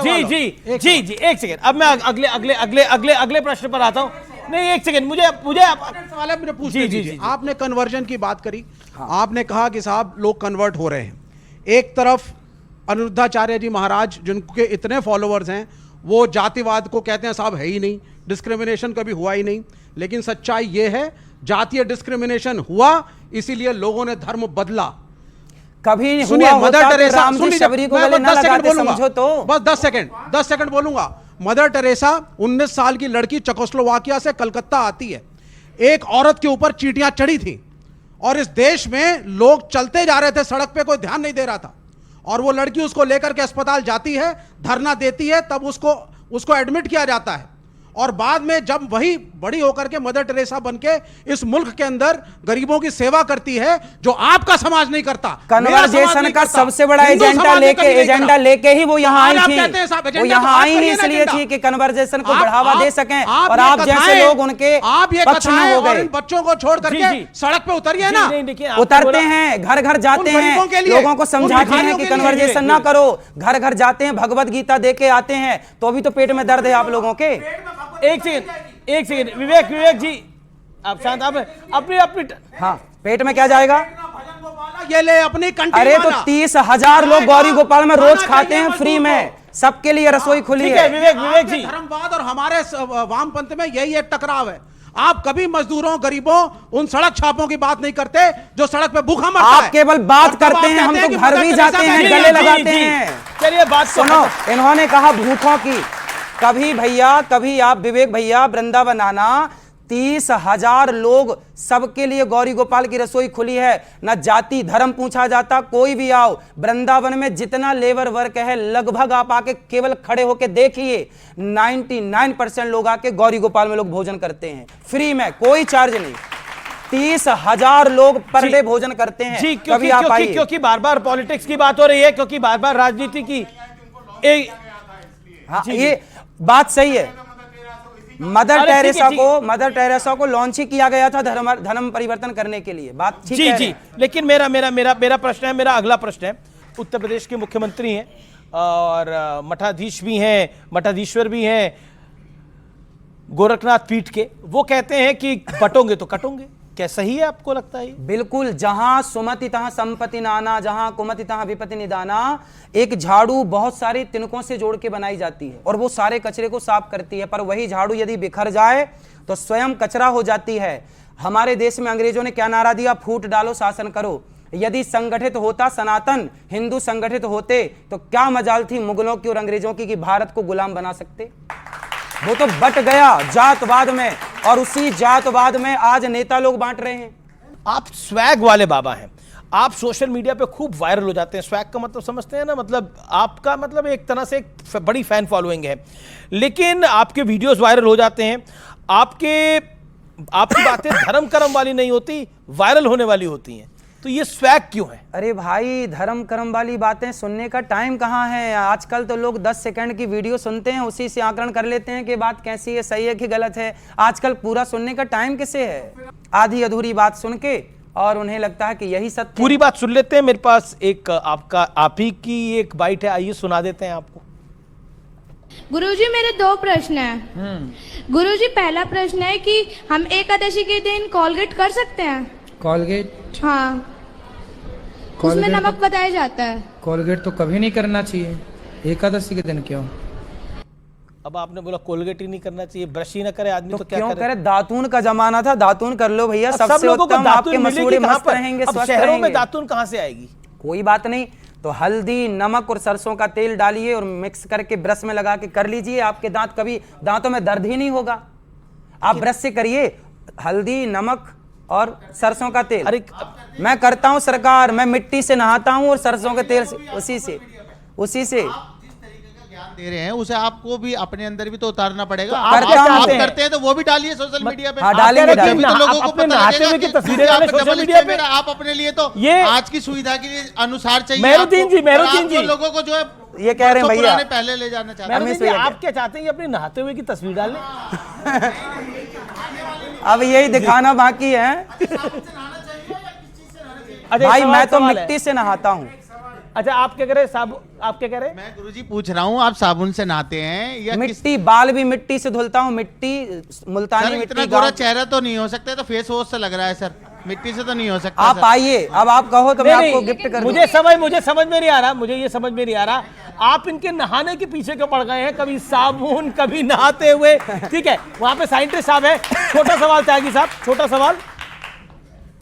जी जी जी जी, एक सेकेंड। अब मैं अगले प्रश्न पर आता हूं। नहीं एक सेकंड, मुझे सवाल है, मुझे पूछने जी, जी, दीजिए। जी, जी। आपने कन्वर्जन की बात करी, आपने कहा कि साहब लोग कन्वर्ट हो रहे हैं। एक तरफ अनिरुद्धाचार्य जी महाराज जिनके इतने फॉलोअर्स हैं वो जातिवाद को कहते हैं साहब है ही नहीं, डिस्क्रिमिनेशन कभी हुआ ही नहीं। लेकिन सच्चाई ये है जातीय डिस्क्रिमिनेशन हुआ, इसीलिए लोगों ने धर्म बदला। कभी नहीं सुनिए, हुआ मदर होता तो टेरेसा, राम जी सुनिए, शबरी को मैं गले बस ना 10 सेकंड लगाते, बोलूंगा, समझो तो। बस 10 सेकंड बोलूंगा। मदर टेरेसा 19 साल की लड़की चेकोस्लोवाकिया से कलकत्ता आती है, एक औरत के ऊपर चींटियां चढ़ी थी और इस देश में लोग चलते जा रहे थे, सड़क पे कोई ध्यान नहीं दे रहा था, और वो लड़की उसको लेकर के अस्पताल जाती है, धरना देती है, तब उसको एडमिट किया जाता है। और बाद में जब वही बड़ी होकर के मदर टेरेसा बनके इस मुल्क के अंदर गरीबों की सेवा करती है, जो आपका समाज नहीं करता, कन्वर्जेशन का सबसे बड़ा एजेंडा लेके ही वो यहाँ आई थी। वो यहाँ आई ही इसलिए थी कि कन्वर्जेशन को बढ़ावा दे सकें, और आप जैसे लोग उनके पक्ष में हो गए। बच्चों को छोड़ करके सड़क पे उतरिए ना, उतरते हैं, घर घर जाते हैं, लोगों को समझाते हैं कि कन्वर्जेशन ना करो, घर घर जाते हैं, भगवत गीता दे के आते हैं, तो अभी तो पेट में दर्द है आप लोगों के। एक सेकंड विवेक जी, आप शांत, आप अपनी हाँ, पेट में क्या जाएगा? ये ले अपनी कंट्री। अरे तो 30,000 लोग गौरी गोपाल में रोज खाते हैं फ्री में, सबके लिए रसोई खुली है। विवेक जी, धर्मवाद और हमारे वामपंथ में यही एक टकराव है। आप कभी मजदूरों, गरीबों, उन सड़क छापों की बात नहीं करते जो सड़क पे भूखा मरता है। आप केवल बात करते हैं, हम तो घर भी जाते हैं, गले लगाते हैं। चलिए बात सुनो, इन्होंने कहा भूखों की, कभी आप विवेक भैया वृंदावन आना, 30,000 लोग, सबके लिए गौरी गोपाल की रसोई खुली है, ना जाति धर्म पूछा जाता, कोई भी आओ। वृंदावन में जितना लेबर वर्क है लगभग आप आके केवल खड़े होके देखिए, 99% लोग आके गौरी गोपाल में लोग भोजन करते हैं फ्री में, कोई चार्ज नहीं। 30,000 लोग पर डे भोजन करते हैं जी, क्योंकि बार बार पॉलिटिक्स की बात हो रही है, क्योंकि बार बार राजनीति की हाँ, ये बात सही है। मदर टेरेसा को लॉन्च ही किया गया था धर्म परिवर्तन करने के लिए, बात ठीक है। जी, लेकिन मेरा प्रश्न है, मेरा अगला प्रश्न है, उत्तर प्रदेश के मुख्यमंत्री हैं और मठाधीश भी हैं, मठाधीश्वर भी हैं गोरखनाथ पीठ के, वो कहते हैं कि बटोंगे तो कटोंगे, क्या सही है आपको लगता है? बिल्कुल, जहां सुमति तहां संपत्ति नाना, जहां कुमति तहां विपत्ति निदाना। एक झाड़ू बहुत सारे तिनकों से जोड़ के बनाई जाती है और वो सारे कचरे को साफ करती है, पर वही झाड़ू यदि बिखर जाए तो स्वयं कचरा हो जाती है। हमारे देश में अंग्रेजों ने क्या नारा दिया? फूट डालो शासन करो। यदि संगठित होता सनातन हिंदू, संगठित होते तो क्या मजाल थी मुगलों की और अंग्रेजों की कि भारत को गुलाम बना सकते। वो तो बट गया जातवाद में, और उसी जातवाद में आज नेता लोग बांट रहे हैं। आप स्वैग वाले बाबा हैं, आप सोशल मीडिया पे खूब वायरल हो जाते हैं। स्वैग का मतलब समझते हैं ना, मतलब आपका मतलब एक तरह से एक बड़ी फैन फॉलोइंग है, लेकिन आपके वीडियोस वायरल हो जाते हैं, आपकी बातें धर्म कर्म वाली नहीं होती, वायरल होने वाली होती हैं, तो ये स्वैग क्यों है? अरे भाई, धर्म कर्म वाली बातें सुनने का टाइम कहाँ है? आजकल तो लोग 10 सेकंड की वीडियो सुनते हैं, उसी से आकलन कर लेते हैं कि बात कैसी है, सही है कि गलत है। आजकल पूरा सुनने का टाइम किसे है? आधी अधूरी बात सुन के और उन्हें लगता है कि यही सत्य। पूरी बात सुन लेते हैं। मेरे पास एक आप ही की एक बाइट है, आइए सुना देते हैं आपको। गुरुजी, मेरे 2 प्रश्न हैं। गुरुजी, पहला प्रश्न है कि हम एकादशी के दिन कोलगेट कर सकते हैं? कोलगेट? हाँ, उसमें नमक बताया जाता है। कोलगेट तो कभी नहीं करना चाहिए, एकादशी के दिन क्यों? अब आपने बोला कोलगेट ही नहीं करना चाहिए, ब्रश ही ना करे आदमी, तो क्या क्यों करे? दातून का जमाना था, दातून कर लो भैया, सबसे उत्तम, आपके मसूड़े मस्त रहेंगे, स्वस्थ रहेंगे। शहरों में दातून कहाँ से आएगी? कोई बात नहीं, तो हल्दी, नमक और सरसों का तेल डालिए और मिक्स करके ब्रश में लगा के कर लीजिए, आपके दांतों में दर्द ही नहीं होगा। आप ब्रश से करिए, हल्दी, नमक और सरसों का तेल। अरे मैं करता हूं सरकार, मैं मिट्टी से नहाता हूं और सरसों के तेल से, उसी से ज्ञान दे रहे हैं, उसे आपको भी अपने अंदर भी तो उतारना पड़ेगा। तो आप करते हैं तो वो भी डालिए सोशल मीडिया पे। डालेंगे, तो लोगों को पता लगेगा कि तस्वीरें डालें सोशल मीडिया पे। आप अपने लिए तो ये आज की सुविधा के लिए अनुसार चाहिए। मेहरुद्दीन जी लोगों को जो है ये कह रहे हैं भैया, पहले ले जाना चाहते हैं। आप क्या चाहते हैं? अपने नहाते हुए की तस्वीर डालें? अब यही दिखाना बाकी है। भाई, मैं तो मिट्टी से नहाता हूँ। अच्छा आप क्या कह रहे हैं? आप क्या कह रहे हैं? मैं गुरुजी पूछ रहा हूँ, आप साबुन से नहाते हैं या मिट्टी, बाल भी मिट्टी से धुलता हूँ, मिट्टी मुल्तानी मिट्टी। इतना गोरा चेहरा तो नहीं हो सकता, तो फेस वॉश से लग रहा है सर, मिट्टी से तो नहीं हो सकता। आप आइए, अब आप कहो तो मैं आपको गिफ्ट कर दूं। मुझे समझ में नहीं आ रहा, मुझे ये समझ में नहीं आ रहा आप इनके नहाने के पीछे क्यों पड़ गए हैं? कभी साबुन, कभी नहाते हुए। ठीक है, वहां पे साइंटिस्ट साहब है, छोटा सवाल त्यागी साहब, छोटा सवाल।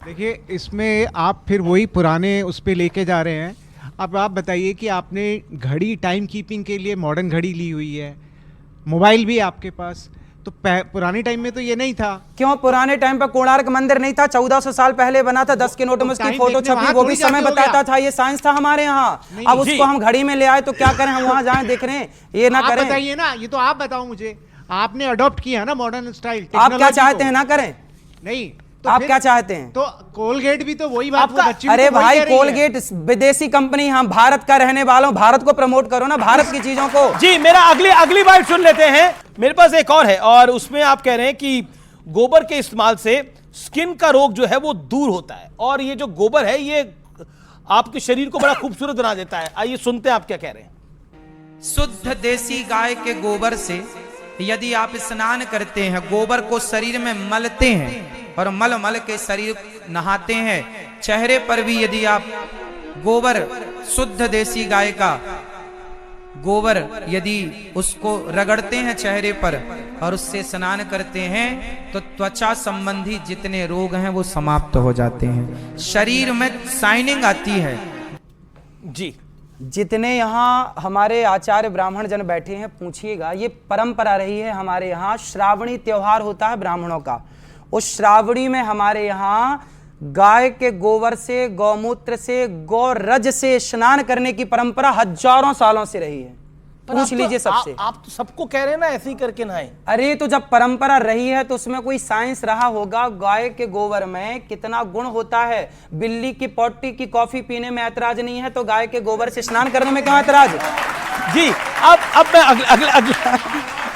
देखिए, इसमें आप फिर वही पुराने उस पे लेके जा रहे हैं। अब आप बताइए कि आपने घड़ी टाइम कीपिंग के लिए मॉडर्न घड़ी ली हुई है, मोबाइल भी आपके पास, तो पुराने टाइम में तो ये नहीं था। क्यों पुराने टाइम पर कोणार्क मंदिर नहीं था? 1400 साल पहले बना था, 10 के नोट में उसकी फोटो छपी, वो भी समय बताता था। ये साइंस था हमारे यहाँ। अब उसको हम घड़ी में ले आए तो क्या करें? हम वहां जाएं देख रहे हैं, ये ना करें। बताइए ना, ये तो आप बताओ मुझे, आपने अडॉप्ट किया ना मॉडर्न स्टाइल। आप क्या चाहते हैं ना करें? नहीं तो आप क्या चाहते हैं? तो कोलगेट भी तो वही बात, अरे भाई कोलगेट विदेशी कंपनी, हम भारत का रहने वालों, भारत को प्रमोट करो ना, भारत की चीजों को। जी, मेरा अगली बाइट सुन लेते हैं। मेरे पास एक और है, और उसमें आप कह रहे हैं कि गोबर के इस्तेमाल से स्किन का रोग जो है वो दूर होता है, और ये जो गोबर है ये आपके शरीर को बड़ा खूबसूरत बना देता है। आइए सुनते हैं आप क्या कह रहे हैं। शुद्ध देसी गाय के गोबर से यदि आप स्नान करते हैं, गोबर को शरीर में मलते हैं और मल के शरीर नहाते हैं, चेहरे पर भी यदि आप गोबर, शुद्ध देसी गाय का गोबर यदि उसको रगड़ते हैं चेहरे पर और उससे स्नान करते हैं, तो त्वचा संबंधी जितने रोग हैं वो समाप्त हो जाते हैं, शरीर में शाइनिंग आती है। जी, जितने यहाँ हमारे आचार्य ब्राह्मण जन बैठे हैं, पूछिएगा, ये परंपरा रही है हमारे यहाँ। श्रावणी त्योहार होता है ब्राह्मणों का, उस श्रावणी में हमारे यहाँ गाय के गोबर से, गौमूत्र से, गौरज से स्नान करने की परंपरा हजारों सालों से रही है। पूछ लीजिए सबसे। आप तो सबको कह रहे हैं ना ऐसे ही करके नहाएं। अरे तो जब परंपरा रही है तो उसमें कोई साइंस रहा होगा। गाय के गोबर में कितना गुण होता है। बिल्ली की पॉटी की कॉफी पीने में ऐतराज नहीं है, तो गाय के गोबर से स्नान करने में क्यों ऐतराज? जी, अब मैं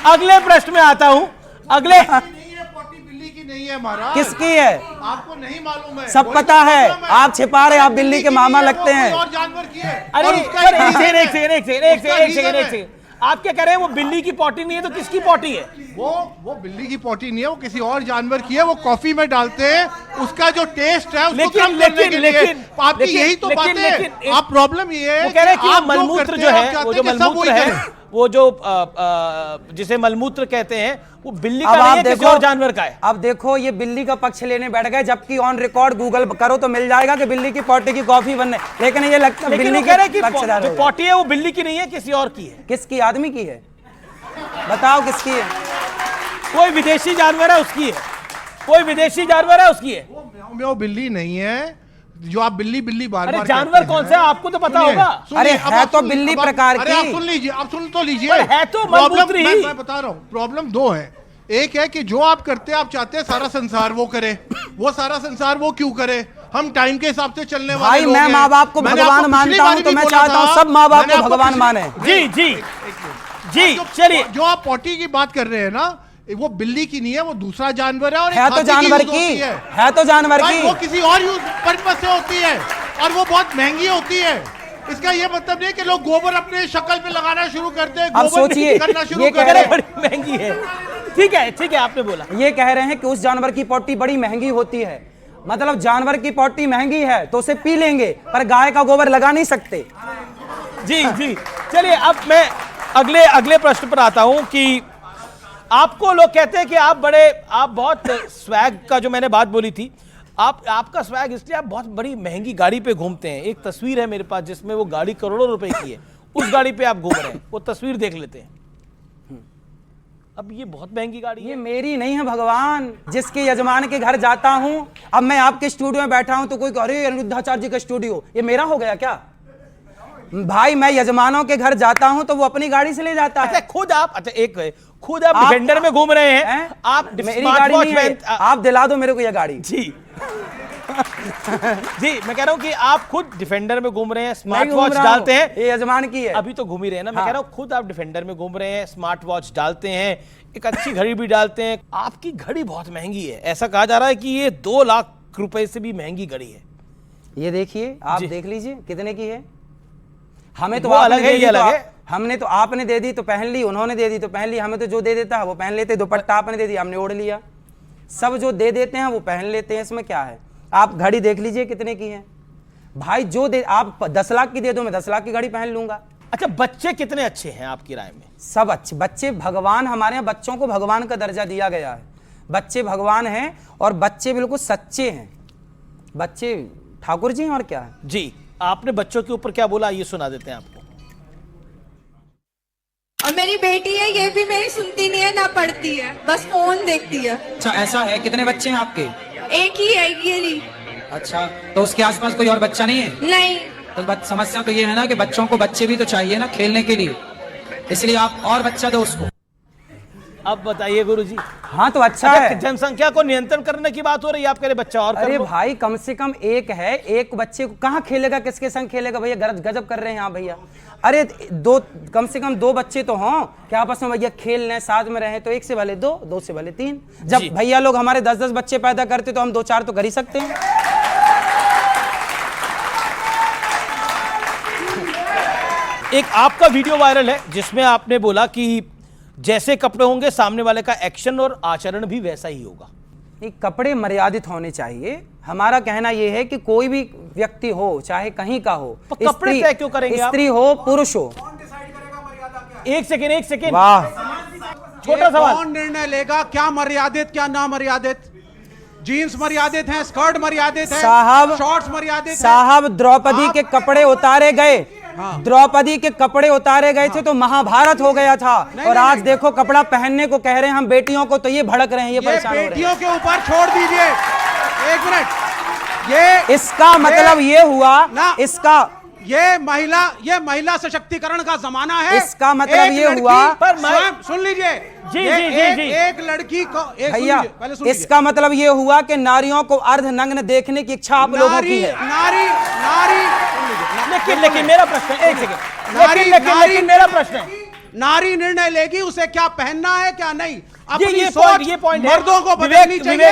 अगले प्रश्न में आता हूं। अगले बिल्ली की नहीं है हमारा, किसकी है? आपको नहीं मालूम है? सब पता है, आप छिपा रहे, आप बिल्ली के मामा लगते हैं। और जानवर की है। अरे एक सेकंड, आप क्या कह रहे हैं? वो बिल्ली की पॉटी नहीं है तो किसकी पॉटी है? वो बिल्ली की पॉटी नहीं है, वो किसी और जानवर की है। वो कॉफी में डालते हैं, उसका जो टेस्ट है उसको कम करने के लिए। आपकी यही तो बात है। आप प्रॉब्लम ये है, वो कह रहे हैं कि मलमूत्र जो है, वो जो मलमूत्र है, वो जो जिसे मलमूत्र कहते हैं, वो बिल्ली का नहीं है, किसी और जानवर का है। अब देखो, ये बिल्ली का पक्ष लेने बैठ गए, जबकि ऑन रिकॉर्ड गूगल करो तो मिल जाएगा कि बिल्ली की पॉटी की कॉफी बनने, लेकिन ये लगता है बिल्ली की पक्षधर जो पॉटी है वो बिल्ली की नहीं है, किसी और की है। किसकी? आदमी की है? बताओ किसकी है? कोई विदेशी जानवर है उसकी है, कोई विदेशी जानवर है उसकी है। वो बिल्ली नहीं है जो आप बिल्ली बार बार जानवर कौन सा है आपको तो पता होगा। अरे है तो बिल्ली प्रकार की। आप सुन लीजिए, आप सुन तो लीजिए। है तो मलमूत्र ही। मैं बता रहा हूँ, प्रॉब्लम दो है। एक है कि जो आप करते हैं, आप चाहते हैं सारा संसार वो करे, वो सारा संसार वो क्यों करे? हम टाइम के हिसाब से चलने वाले लोग हैं। मैं माँ बाप को भगवान मानता हूँ, तो मैं चाहता हूँ सब माँ बाप को भगवान माने। जी, चलिए, जो आप पॉटी की बात कर रहे हैं ना, वो बिल्ली की नहीं है, वो दूसरा जानवर है। और है तो जानवर की है तो जानवर की, वो किसी और यूज पर्पस से होती है और वो बहुत महंगी होती है। इसका ये मतलब नहीं कि लोग गोबर अपने शक्ल पे लगाना शुरू करते हैं, अब सोचिए, ये कह रहे हैं बड़ी महंगी है। ठीक है, आपने बोला। ये कह रहे हैं कि उस जानवर की पॉटी बड़ी महंगी होती है, मतलब जानवर की पॉटी महंगी है तो उसे पी लेंगे, पर गाय का गोबर लगा नहीं सकते। जी, चलिए, अब मैं अगले प्रश्न पर आता हूं कि आपको लोग कहते हैं कि आप बहुत स्वैग का, जो मैंने बात बोली थी, आपका स्वैग इसलिए आप बहुत बड़ी महंगी गाड़ी पे घूमते हैं। एक तस्वीर है मेरे पास जिसमें वो गाड़ी करोड़ों रुपए की है, उस गाड़ी पे आप घूम रहे हैं, वो तस्वीर देख लेते हैं। अब ये बहुत महंगी गाड़ी है। ये मेरी नहीं है भगवान, जिसके यजमान के घर जाता हूं। अब मैं आपके स्टूडियो में बैठा हूं तो कोई कह रही है अनिरुद्धाचार्य जी का स्टूडियो, ये मेरा हो गया क्या? भाई मैं यजमानों के घर जाता हूं तो वो अपनी गाड़ी से ले जाता है। खुद आप डिफेंडर में घूम रहे हैं, आप मेरी गाड़ी नहीं है, आप दिला दो मेरे को ये गाड़ी। जी मैं कह रहा हूं कि आप खुद डिफेंडर में घूम रहे हैं, स्मार्ट वॉच डालते हैं। ये यजमान की है, अभी तो घूम ही रहे हैं ना। मैं कह रहा हूं खुद आप डिफेंडर में घूम रहे हैं, स्मार्ट वॉच डालते हैं, एक अच्छी घड़ी भी डालते हैं। आपकी घड़ी बहुत महंगी है, ऐसा कहा जा रहा है कि ये 2 लाख रुपए से भी महंगी घड़ी है। ये देखिए, आप देख लीजिए कितने की है। हमें तो वो अलग है, ये अलग है। हमने तो आपने दे दी तो पहन ली, उन्होंने दे दी तो पहन ली, हमें तो जो दे देता है वो पहन लेते। दुपट्टा आपने दे दिया, हमने ओढ़ लिया। सब जो दे देते हैं वो पहन लेते हैं, इसमें क्या है। आप घड़ी देख लीजिए कितने की है भाई, जो दे आप 10 लाख की दे दो, मैं 10 लाख की घड़ी पहन लूंगा। अच्छा, बच्चे कितने अच्छे हैं आपकी राय में? सब अच्छे बच्चे, भगवान, हमारे यहाँ बच्चों को भगवान का दर्जा दिया गया है। बच्चे भगवान हैं और बच्चे बिल्कुल सच्चे हैं, बच्चे ठाकुर जी हैं, और क्या है। जी, आपने बच्चों के ऊपर क्या बोला, ये सुना देते हैं आपको। और मेरी बेटी है, ये भी मेरी सुनती नहीं है ना पढ़ती है, बस फोन देखती है। अच्छा, ऐसा है? कितने बच्चे हैं आपके? एक ही है, ये नहीं। अच्छा, तो उसके आसपास कोई और बच्चा नहीं है? नहीं। तो समस्या तो ये है ना कि बच्चों को बच्चे भी तो चाहिए ना खेलने के लिए, इसलिए आप और बच्चा दो उसको। अब बताइए गुरुजी। हाँ तो अच्छा है। जनसंख्या को नियंत्रण करने की बात हो रही है, आप कह रहे बच्चा और अरे भाई कम से कम एक है, एक बच्चे को कहाँ खेलेगा, किसके संग खेलेगा भैया, गजब कर रहे हैं यहाँ भैया। अरे दो, कम से कम 2 बच्चे तो हों कि आपस में भैया खेल लें, साथ में रहें, तो 1 से भले 2, 2 से भले 3। जब भैया लोग हमारे 10-10 बच्चे पैदा करते तो हम 2-4 तो कर ही सकते हैं। एक आपका वीडियो वायरल है जिसमें आपने बोला कि जैसे कपड़े होंगे सामने वाले का एक्शन और आचरण भी वैसा ही होगा। नहीं, कपड़े मर्यादित होने चाहिए। हमारा कहना यह है कि कोई भी व्यक्ति हो, चाहे कहीं का हो, कपड़े तय क्यों करेंगे आप? स्त्री हो पुरुष हो। एक सेकेंड, वाह, छोटा सवाल। कौन निर्णय लेगा क्या मर्यादित क्या ना मर्यादित? जीन्स मर्यादित है, स्कर्ट मर्यादित है, साहब शॉर्ट्स मर्यादित है। साहब द्रौपदी के कपड़े उतारे गए, द्रौपदी के कपड़े उतारे गए थे तो महाभारत हो गया था। और आज देखो कपड़ा पहनने को कह रहे हैं हम बेटियों को, तो ये भड़क रहे हैं, ये परेशान हो रहे हैं। बेटियों के ऊपर छोड़ दीजिए, 1 मिनट। ये इसका मतलब ये हुआ ना, इसका ये महिला सशक्तिकरण का जमाना है। इसका मतलब ये हुआ, पर सुन लीजिए जी, एक लड़की को भैया, इसका मतलब ये हुआ कि नारियों को अर्धनग्न देखने की इच्छा आप लोगों की है। लेकिन मेरा प्रश्न है, 1 सेकेंड, लेकिन मेरा प्रश्न है, नारी निर्णय लेगी उसे क्या पहनना है क्या नहीं। ये पॉइंट मर्दों को बदलनी चाहिए,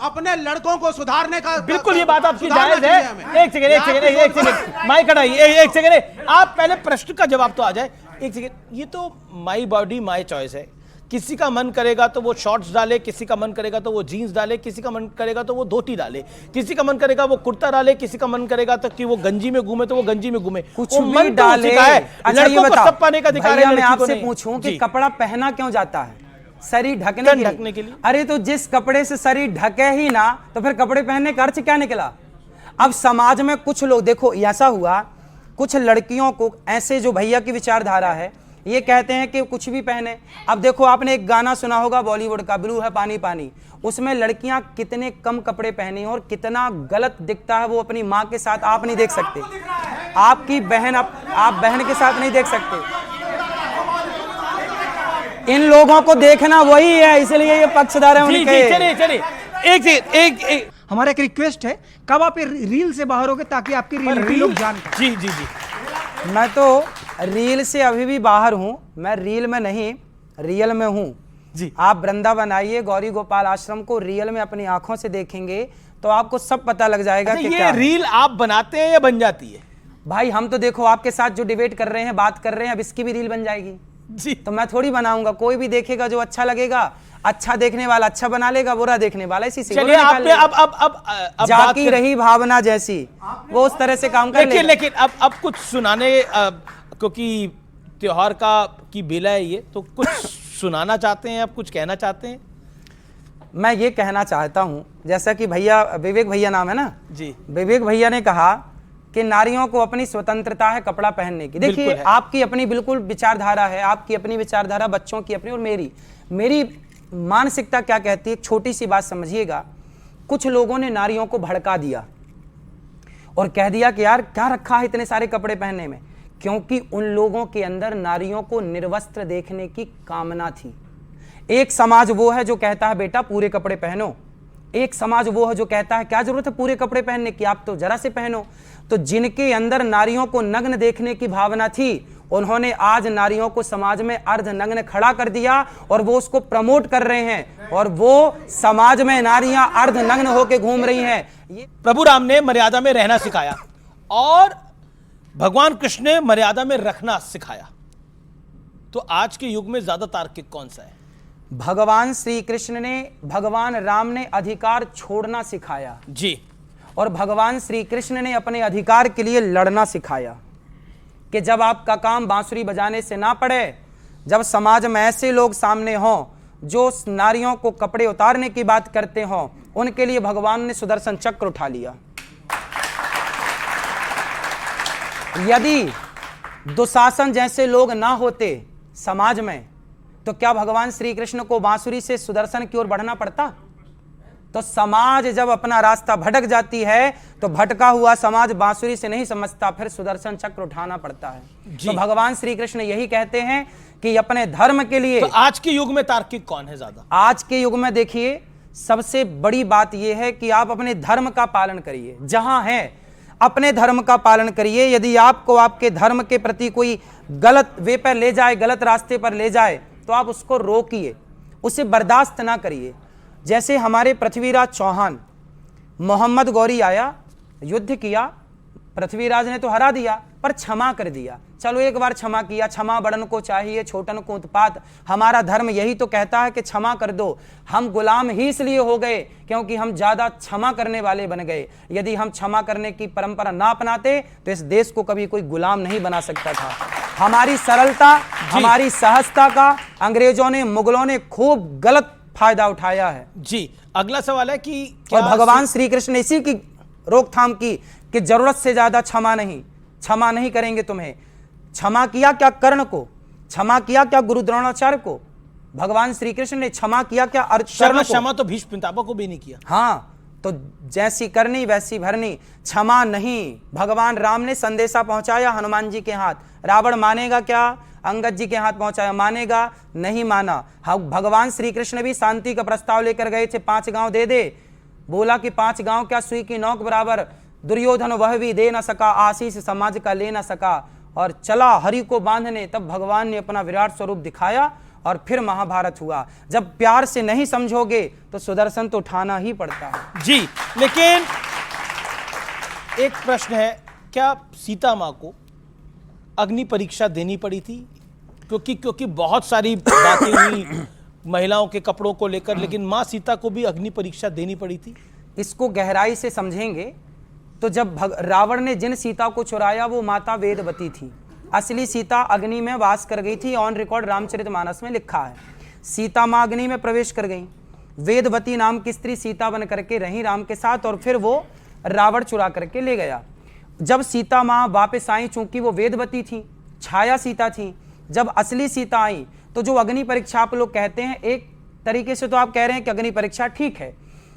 अपने लड़कों को सुधारने का। बिल्कुल ये बात आपकी जायज है। एक सेकेंड, माइक हटाइए, एक सेकेंड। आप पहले प्रश्न का जवाब तो आ जाए। 1 सेकेंड, ये तो माई बॉडी माई चॉइस है। किसी का मन करेगा तो वो शॉर्ट्स डाले, किसी का मन करेगा तो वो जीन्स डाले, किसी का मन करेगा तो वो धोती डाले, किसी का मन करेगा वो कुर्ता डाले, किसी का मन करेगा तो कि वो गंजी में घूमे तो वो गंजी में घूमे, कुछ भी डाले। अच्छा ये बताओ, सब पाने का अधिकार है। मैं आपसे पूछूं कि कपड़ा पहना क्यों जाता है? शरीर ढकने के लिए। अरे तो जिस कपड़े से शरीर ढके ही ना, तो फिर कपड़े पहनने का अर्थ क्या निकला? अब समाज में कुछ लोग, देखो ऐसा हुआ, कुछ लड़कियों को ऐसे, जो भैया की विचारधारा है, ये कहते हैं कि कुछ भी पहने। अब देखो आपने एक गाना सुना होगा बॉलीवुड का, ब्लू है पानी पानी, उसमें लड़कियां कितने कम कपड़े पहनी और कितना गलत दिखता है वो अपनी माँ के साथ आप नहीं देख सकते, आपकी बहन, आप बहन के साथ नहीं देख सकते। इन लोगों को देखना वही है, इसलिए ये पक्षधर है उनके। चलिए एक हमारा एक रिक्वेस्ट है, कब आप रील से बाहर होगे ताकि आपकी रील लोग जान पाएं। जी। मैं तो रील से अभी भी बाहर हूं, मैं रील में नहीं रियल में हूं जी। आप वृंदावन आइए, गौरी गोपाल आश्रम को रियल में अपनी आंखों से देखेंगे तो आपको सब पता लग जाएगा कि क्या रील आप बनाते हैं या बन जाती है? भाई हम तो देखो आपके साथ जो डिबेट कर रहे हैं, बात कर रहे हैं, अब इसकी भी रील बन जाएगी जी। तो मैं थोड़ी बनाऊंगा, कोई भी देखेगा जो अच्छा लगेगा, अच्छा देखने वाला अच्छा बना लेगा, बुरा देखने वाला इसी से। चलिए अब जाकी रही भावना जैसी, वो उस तरह से काम कर लेगा। लेकिन अब कुछ सुनाने, क्योंकि त्योहार की बेला है ये, तो कुछ सुनाना चाहते हैं, आप कुछ कहना चाहते हैं? मैं ये कहना चाहता हूं, जैसा कि भैया, विवेक भैया नाम है ना जी, विवेक भैया ने कहा कि नारियों को अपनी स्वतंत्रता है कपड़ा पहनने की। देखिए आपकी अपनी बिल्कुल विचारधारा है, आपकी अपनी विचारधारा, बच्चों की अपनी, और मेरी मानसिकता क्या कहती है। एक छोटी सी बात समझिएगा, कुछ लोगों ने नारियों को भड़का दिया और कह दिया कि यार क्या रखा है इतने सारे कपड़े पहनने में, क्योंकि उन लोगों के अंदर नारियों को निर्वस्त्र देखने की कामना थी। एक समाज वो है जो कहता है बेटा पूरे कपड़े पहनो, एक समाज वो है जो कहता है क्या जरूरत है पूरे कपड़े पहनने की, आप तो जरा से पहनो। तो जिनके अंदर नारियों को नग्न देखने की भावना थी, उन्होंने आज नारियों को समाज में अर्धनग्न खड़ा कर दिया और वो उसको प्रमोट कर रहे हैं, और वो समाज में नारियां अर्धनग्न होकर घूम रही हैं। प्रभु राम ने मर्यादा में रहना सिखाया और भगवान कृष्ण ने मर्यादा में रखना सिखाया, तो आज के युग में ज्यादा तार्किक कौन सा है? भगवान श्री कृष्ण ने, भगवान राम ने अधिकार छोड़ना सिखाया जी, और भगवान श्री कृष्ण ने अपने अधिकार के लिए लड़ना सिखाया कि जब आपका काम बांसुरी बजाने से ना पड़े, जब समाज में ऐसे लोग सामने हों जो नारियों को कपड़े उतारने की बात करते हों, उनके लिए भगवान ने सुदर्शन चक्र उठा लिया। यदि दुशासन जैसे लोग ना होते समाज में, तो क्या भगवान श्री कृष्ण को बांसुरी से सुदर्शन की ओर बढ़ना पड़ता? तो समाज जब अपना रास्ता भटक जाती है तो भटका हुआ समाज बांसुरी से नहीं समझता, फिर सुदर्शन चक्र उठाना पड़ता है। तो भगवान श्री कृष्ण यही कहते हैं कि अपने धर्म के लिए। तो आज के युग में तार्किक कौन है ज्यादा? आज के युग में देखिए, सबसे बड़ी बात यह है कि आप अपने धर्म का पालन करिए, जहां है अपने धर्म का पालन करिए। यदि आपको आपके धर्म के प्रति कोई गलत वे पर ले जाए, गलत रास्ते पर ले जाए, तो आप उसको रोकिए, उसे बर्दाश्त ना करिए। जैसे हमारे पृथ्वीराज चौहान, मोहम्मद गौरी आया, युद्ध किया, पृथ्वीराज ने तो हरा दिया पर क्षमा कर दिया। चलो एक बार क्षमा किया, क्षमा बड़न को चाहिए छोटन को उत्पात। हमारा धर्म यही तो कहता है कि क्षमा कर दो। हम गुलाम ही इसलिए हो गए क्योंकि हम ज्यादा क्षमा करने वाले बन गए। यदि हम क्षमा करने की परंपरा ना अपनाते तो इस देश को कभी कोई गुलाम नहीं बना सकता था। हमारी सरलता, हमारी सहजता का अंग्रेजों ने, मुगलों ने खूब गलत फायदा उठाया है। जी, अगला सवाल है कि और भगवान श्री कृष्ण ने इसी की रोकथाम की कि जरूरत से ज्यादा क्षमा नहीं करेंगे तुम्हें। क्षमा किया क्या कर्ण को, क्षमा किया क्या गुरु द्रोणाचार्य को, भगवान श्री कृष्ण ने क्षमा किया क्या कर्ण को? क्षमा तो भीष्म पितामह को भी नहीं किया। हाँ, तो जैसी करनी वैसी भरनी, क्षमा नहीं। भगवान राम ने संदेशा पहुंचाया हनुमान जी के हाथ, रावण मानेगा क्या? अंगद जी के हाथ पहुंचाया, मानेगा? नहीं माना। भगवान श्री कृष्ण भी शांति का प्रस्ताव लेकर गए थे, 5 गांव दे दे। बोला कि 5 गांव क्या सुई की नोक बराबर, दुर्योधन वह भी दे न सका, आशीष समाज का ले न सका, और चला हरि को बांधने। तब भगवान ने अपना विराट स्वरूप दिखाया और फिर महाभारत हुआ। जब प्यार से नहीं समझोगे तो सुदर्शन तो उठाना ही पड़ता है। जी, लेकिन एक प्रश्न है, क्या सीता माँ को अग्नि परीक्षा देनी पड़ी थी? क्योंकि बहुत सारी बातें हुई महिलाओं के कपड़ों को लेकर, लेकिन माँ सीता को भी अग्नि परीक्षा देनी पड़ी थी। इसको गहराई से समझेंगे तो जब रावण ने जिन सीता को चुराया वो माता वेदवती थी। असली सीता अग्नि में वास कर गई थी, ऑन रिकॉर्ड रामचरितमानस में लिखा है। सीता माँ अग्नि में प्रवेश कर गई, वेदवती नाम की स्त्री सीता बन करके रही राम के साथ, और फिर वो रावण चुरा करके ले गया। जब सीता माँ वापस आई, चूंकि वो वेदवती थी, छाया सीता थी, जब असली सीता आई तो जो अग्नि परीक्षा आप लोग कहते हैं, एक तरीके से तो आप कह रहे हैं कि अग्नि परीक्षा ठीक है,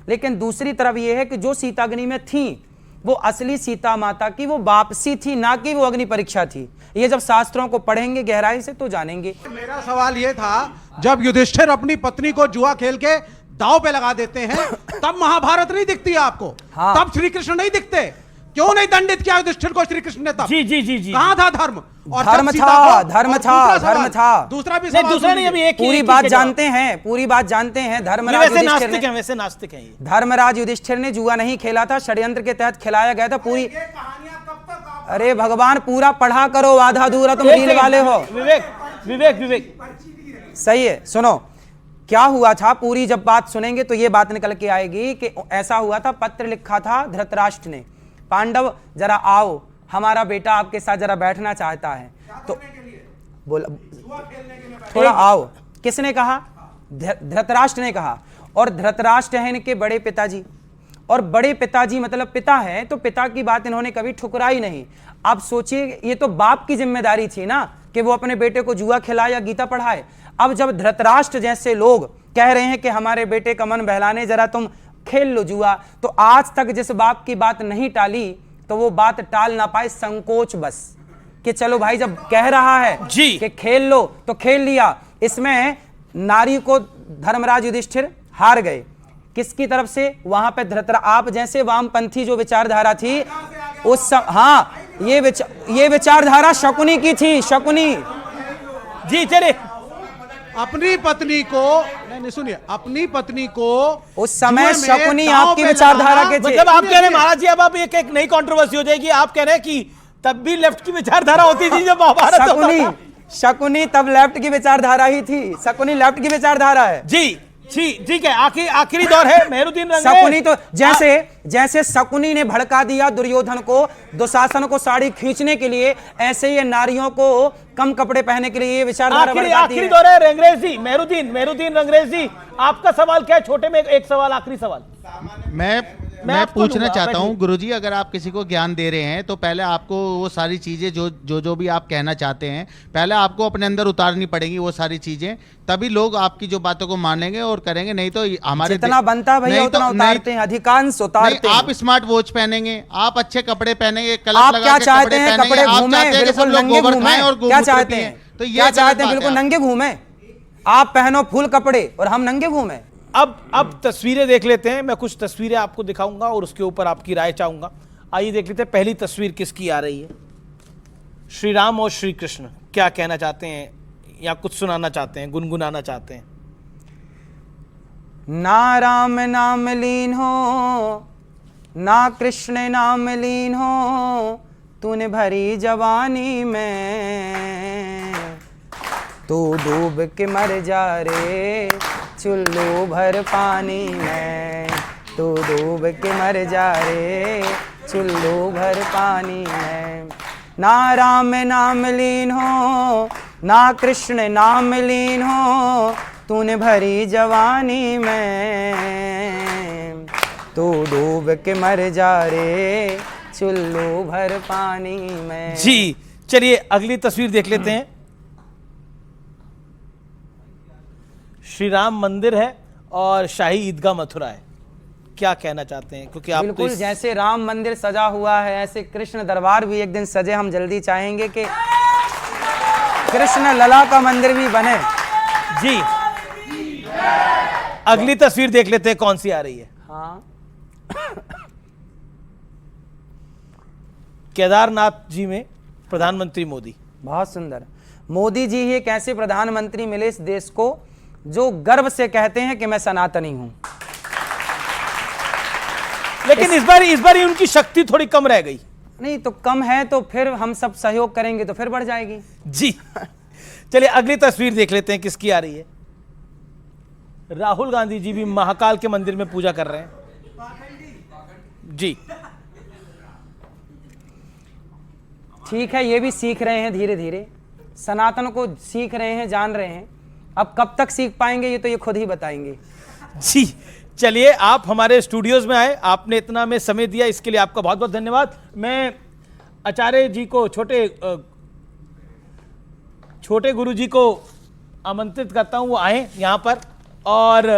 लेकिन दूसरी तरफ ये है कि जो सीता अग्नि में थी वो असली सीता माता की वो वापसी थी, ना कि वो अग्नि परीक्षा थी। ये जब शास्त्रों को पढ़ेंगे गहराई से तो जानेंगे। मेरा सवाल ये था, जब युधिष्ठिर अपनी पत्नी को जुआ खेल के दांव पे लगा देते हैं तब महाभारत नहीं दिखती है आपको? हाँ। तब श्री कृष्ण नहीं दिखते? क्यों नहीं दंडित किया युधिष्ठिर को श्री कृष्ण ने तब? जी कहां था धर्म? और धर्म था। दूसरा भी दूसरा नहीं, अभी एक पूरी बात जानते हैं, धर्मराज नास्तिक हैं। धर्मराज युधिष्ठिर ने जुआ नहीं खेला था, षड्यंत्र के तहत खिलाया गया था। पूरी अरे भगवान, पूरा पढ़ा करो, आधा अधूरा तुम रील वाले हो। विवेक सही है, सुनो क्या हुआ था। पूरी जब बात सुनेंगे तो ये बात निकल के आएगी कि ऐसा हुआ था। पत्र लिखा था धृतराष्ट्र ने, पांडव जरा आओ, हमारा बेटा आपके साथ जरा बैठना चाहता है। तो बोला थोड़ा आओ। किसने कहा? धृतराष्ट्र ने कहा। और धृतराष्ट्र है इनके बड़े पिताजी, और बड़े पिताजी मतलब पिता है, तो पिता की बात इन्होंने कभी ठुकराई नहीं। आप सोचिए, ये तो बाप की जिम्मेदारी थी ना कि वो अपने बेटे को जुआ खिलाए या गीता पढ़ाए। अब जब धृतराष्ट्र जैसे लोग कह रहे हैं कि हमारे बेटे का मन बहलाने जरा तुम खेल लो जुआ, तो आज तक जिस बाप की बात नहीं टाली तो वो बात टाल ना पाए, संकोच बस कि चलो भाई जब कह रहा है कि खेल लो तो खेल लिया। इसमें नारी को धर्मराज युधिष्ठिर हार गए। किसकी तरफ से? वहां पे धृतराष्ट्र, आप जैसे वामपंथी जो विचारधारा थी उस हाँ, ये विचारधारा शकुनी की थी। शकुनी जी, चले अपनी पत्नी को नहीं सुनिए, अपनी पत्नी को उस समय शकुनी आपकी विचारधारा के थे। मतलब आप कह रहे हैं महाराज जी, अब आप एक नई कंट्रोवर्सी हो जाएगी। आप कह रहे हैं कि तब भी लेफ्ट की विचारधारा होती थी जब महाभारत होता था। शकुनी तब लेफ्ट की विचारधारा ही थी। शकुनी लेफ्ट की विचारधारा है। जी जी ठीक है। आखिरी दौर है मेहरुद्दीन रंगरेज। शकुनी तो जैसे शकुनी ने भड़का दिया दुर्योधन को, दुशासन को साड़ी खींचने के लिए, ऐसे ये नारियों को कम कपड़े पहनने के लिए ये विचारधारा भड़काती है। आखिरी दौर है रंगरेज जी, मेहरुद्दीन रंगरेज जी, आपका सवाल क्या है? छोटे में एक सवाल, आखिरी सवाल। मैं पूछना चाहता हूं गुरुजी, अगर आप किसी को ज्ञान दे रहे हैं तो पहले आपको वो सारी चीजें जो भी आप कहना चाहते हैं पहले आपको अपने अंदर उतारनी पड़ेगी वो सारी चीजें, तभी लोग आपकी जो बातों को मानेंगे और करेंगे। नहीं तो हमारे जितना बनता है भैया उतना उतारते हैं, अधिकांश उतारते हैं। आप स्मार्ट वॉच पहनेंगे, आप अच्छे कपड़े पहनेंगे, आप क्या चाहते हैं? कपड़े घूमे बिल्कुल नंगे घूमे? क्या चाहते हैं? तो क्या चाहते हैं? बिल्कुल नंगे घूमे? आप पहनो फुल कपड़े और हम नंगे घूमे? अब तस्वीरें देख लेते हैं। मैं कुछ तस्वीरें आपको दिखाऊंगा और उसके ऊपर आपकी राय चाहूंगा। आइए देख लेते हैं पहली तस्वीर किसकी आ रही है। श्री राम और श्री कृष्ण क्या कहना चाहते हैं या कुछ सुनाना चाहते हैं, गुनगुनाना चाहते हैं? ना राम नाम लीन हो, ना कृष्ण नाम लीन हो, तूने भरी जवानी में, तू डूब के मर जा रे चुल्लू भर पानी में, तू डूब के मर जा रे चुल्लू भर पानी में। ना राम नाम लीन हो, ना कृष्ण नाम लीन हो, तूने भरी जवानी में, तू डूब के मर जा रे चुल्लू भर पानी में। जी चलिए अगली तस्वीर देख लेते हैं। श्री राम मंदिर है और शाही ईदगाह मथुरा है। क्या कहना चाहते हैं? क्योंकि आप बिल्कुल जैसे राम मंदिर सजा हुआ है ऐसे कृष्ण दरबार भी एक दिन सजे। हम जल्दी चाहेंगे कि कृष्ण लला का मंदिर भी बने। जी अगली तस्वीर देख लेते हैं कौन सी आ रही है। हाँ केदारनाथ जी में प्रधानमंत्री मोदी। बहुत सुंदर। मोदी जी ही एक ऐसे प्रधानमंत्री मिले इस देश को जो गर्व से कहते हैं कि मैं सनातनी हूं। लेकिन इस बार उनकी शक्ति थोड़ी कम रह गई। नहीं तो कम है तो फिर हम सब सहयोग करेंगे तो फिर बढ़ जाएगी। जी चलिए अगली तस्वीर देख लेते हैं किसकी आ रही है। राहुल गांधी जी भी महाकाल के मंदिर में पूजा कर रहे हैं। जी ठीक है, ये भी सीख रहे हैं धीरे धीरे, सनातन को सीख रहे हैं, जान रहे हैं। अब कब तक सीख पाएंगे ये तो ये खुद ही बताएंगे। जी चलिए आप हमारे स्टूडियोज में आए, आपने इतना हमें समय दिया, इसके लिए आपका बहुत बहुत धन्यवाद। मैं आचार्य जी को, छोटे गुरु जी को आमंत्रित करता हूं वो आए यहां पर, और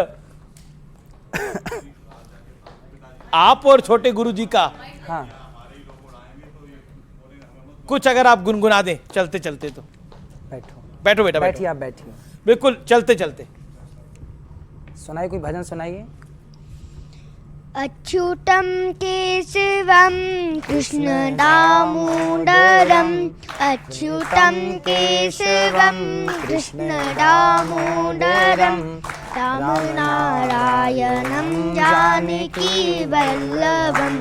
आप और छोटे गुरु जी का हाँ कुछ अगर आप गुनगुना दें चलते चलते तो। बैठो बेटा, बैठिए, आप बैठिए। बिल्कुल चलते चलते सुनाइए, कोई भजन सुनाइए। अच्युतम केशवम कृष्ण दामोदरम, अच्युतम केशवम कृष्ण दामोदरम, राम नारायणम जानकी वल्लभम,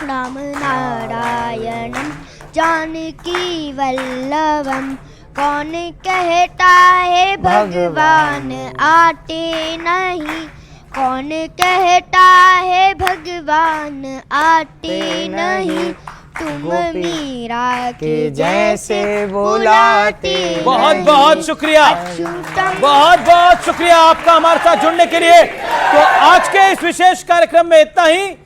राम नारायणम जानकी वल्लभम। कौन कहता है भगवान आते नहीं, कौन कहता है भगवान आते नहीं, तुम मीरा के जैसे बुलाते। बहुत बहुत शुक्रिया, बहुत बहुत शुक्रिया आपका हमारे साथ जुड़ने के लिए। तो आज के इस विशेष कार्यक्रम में इतना ही।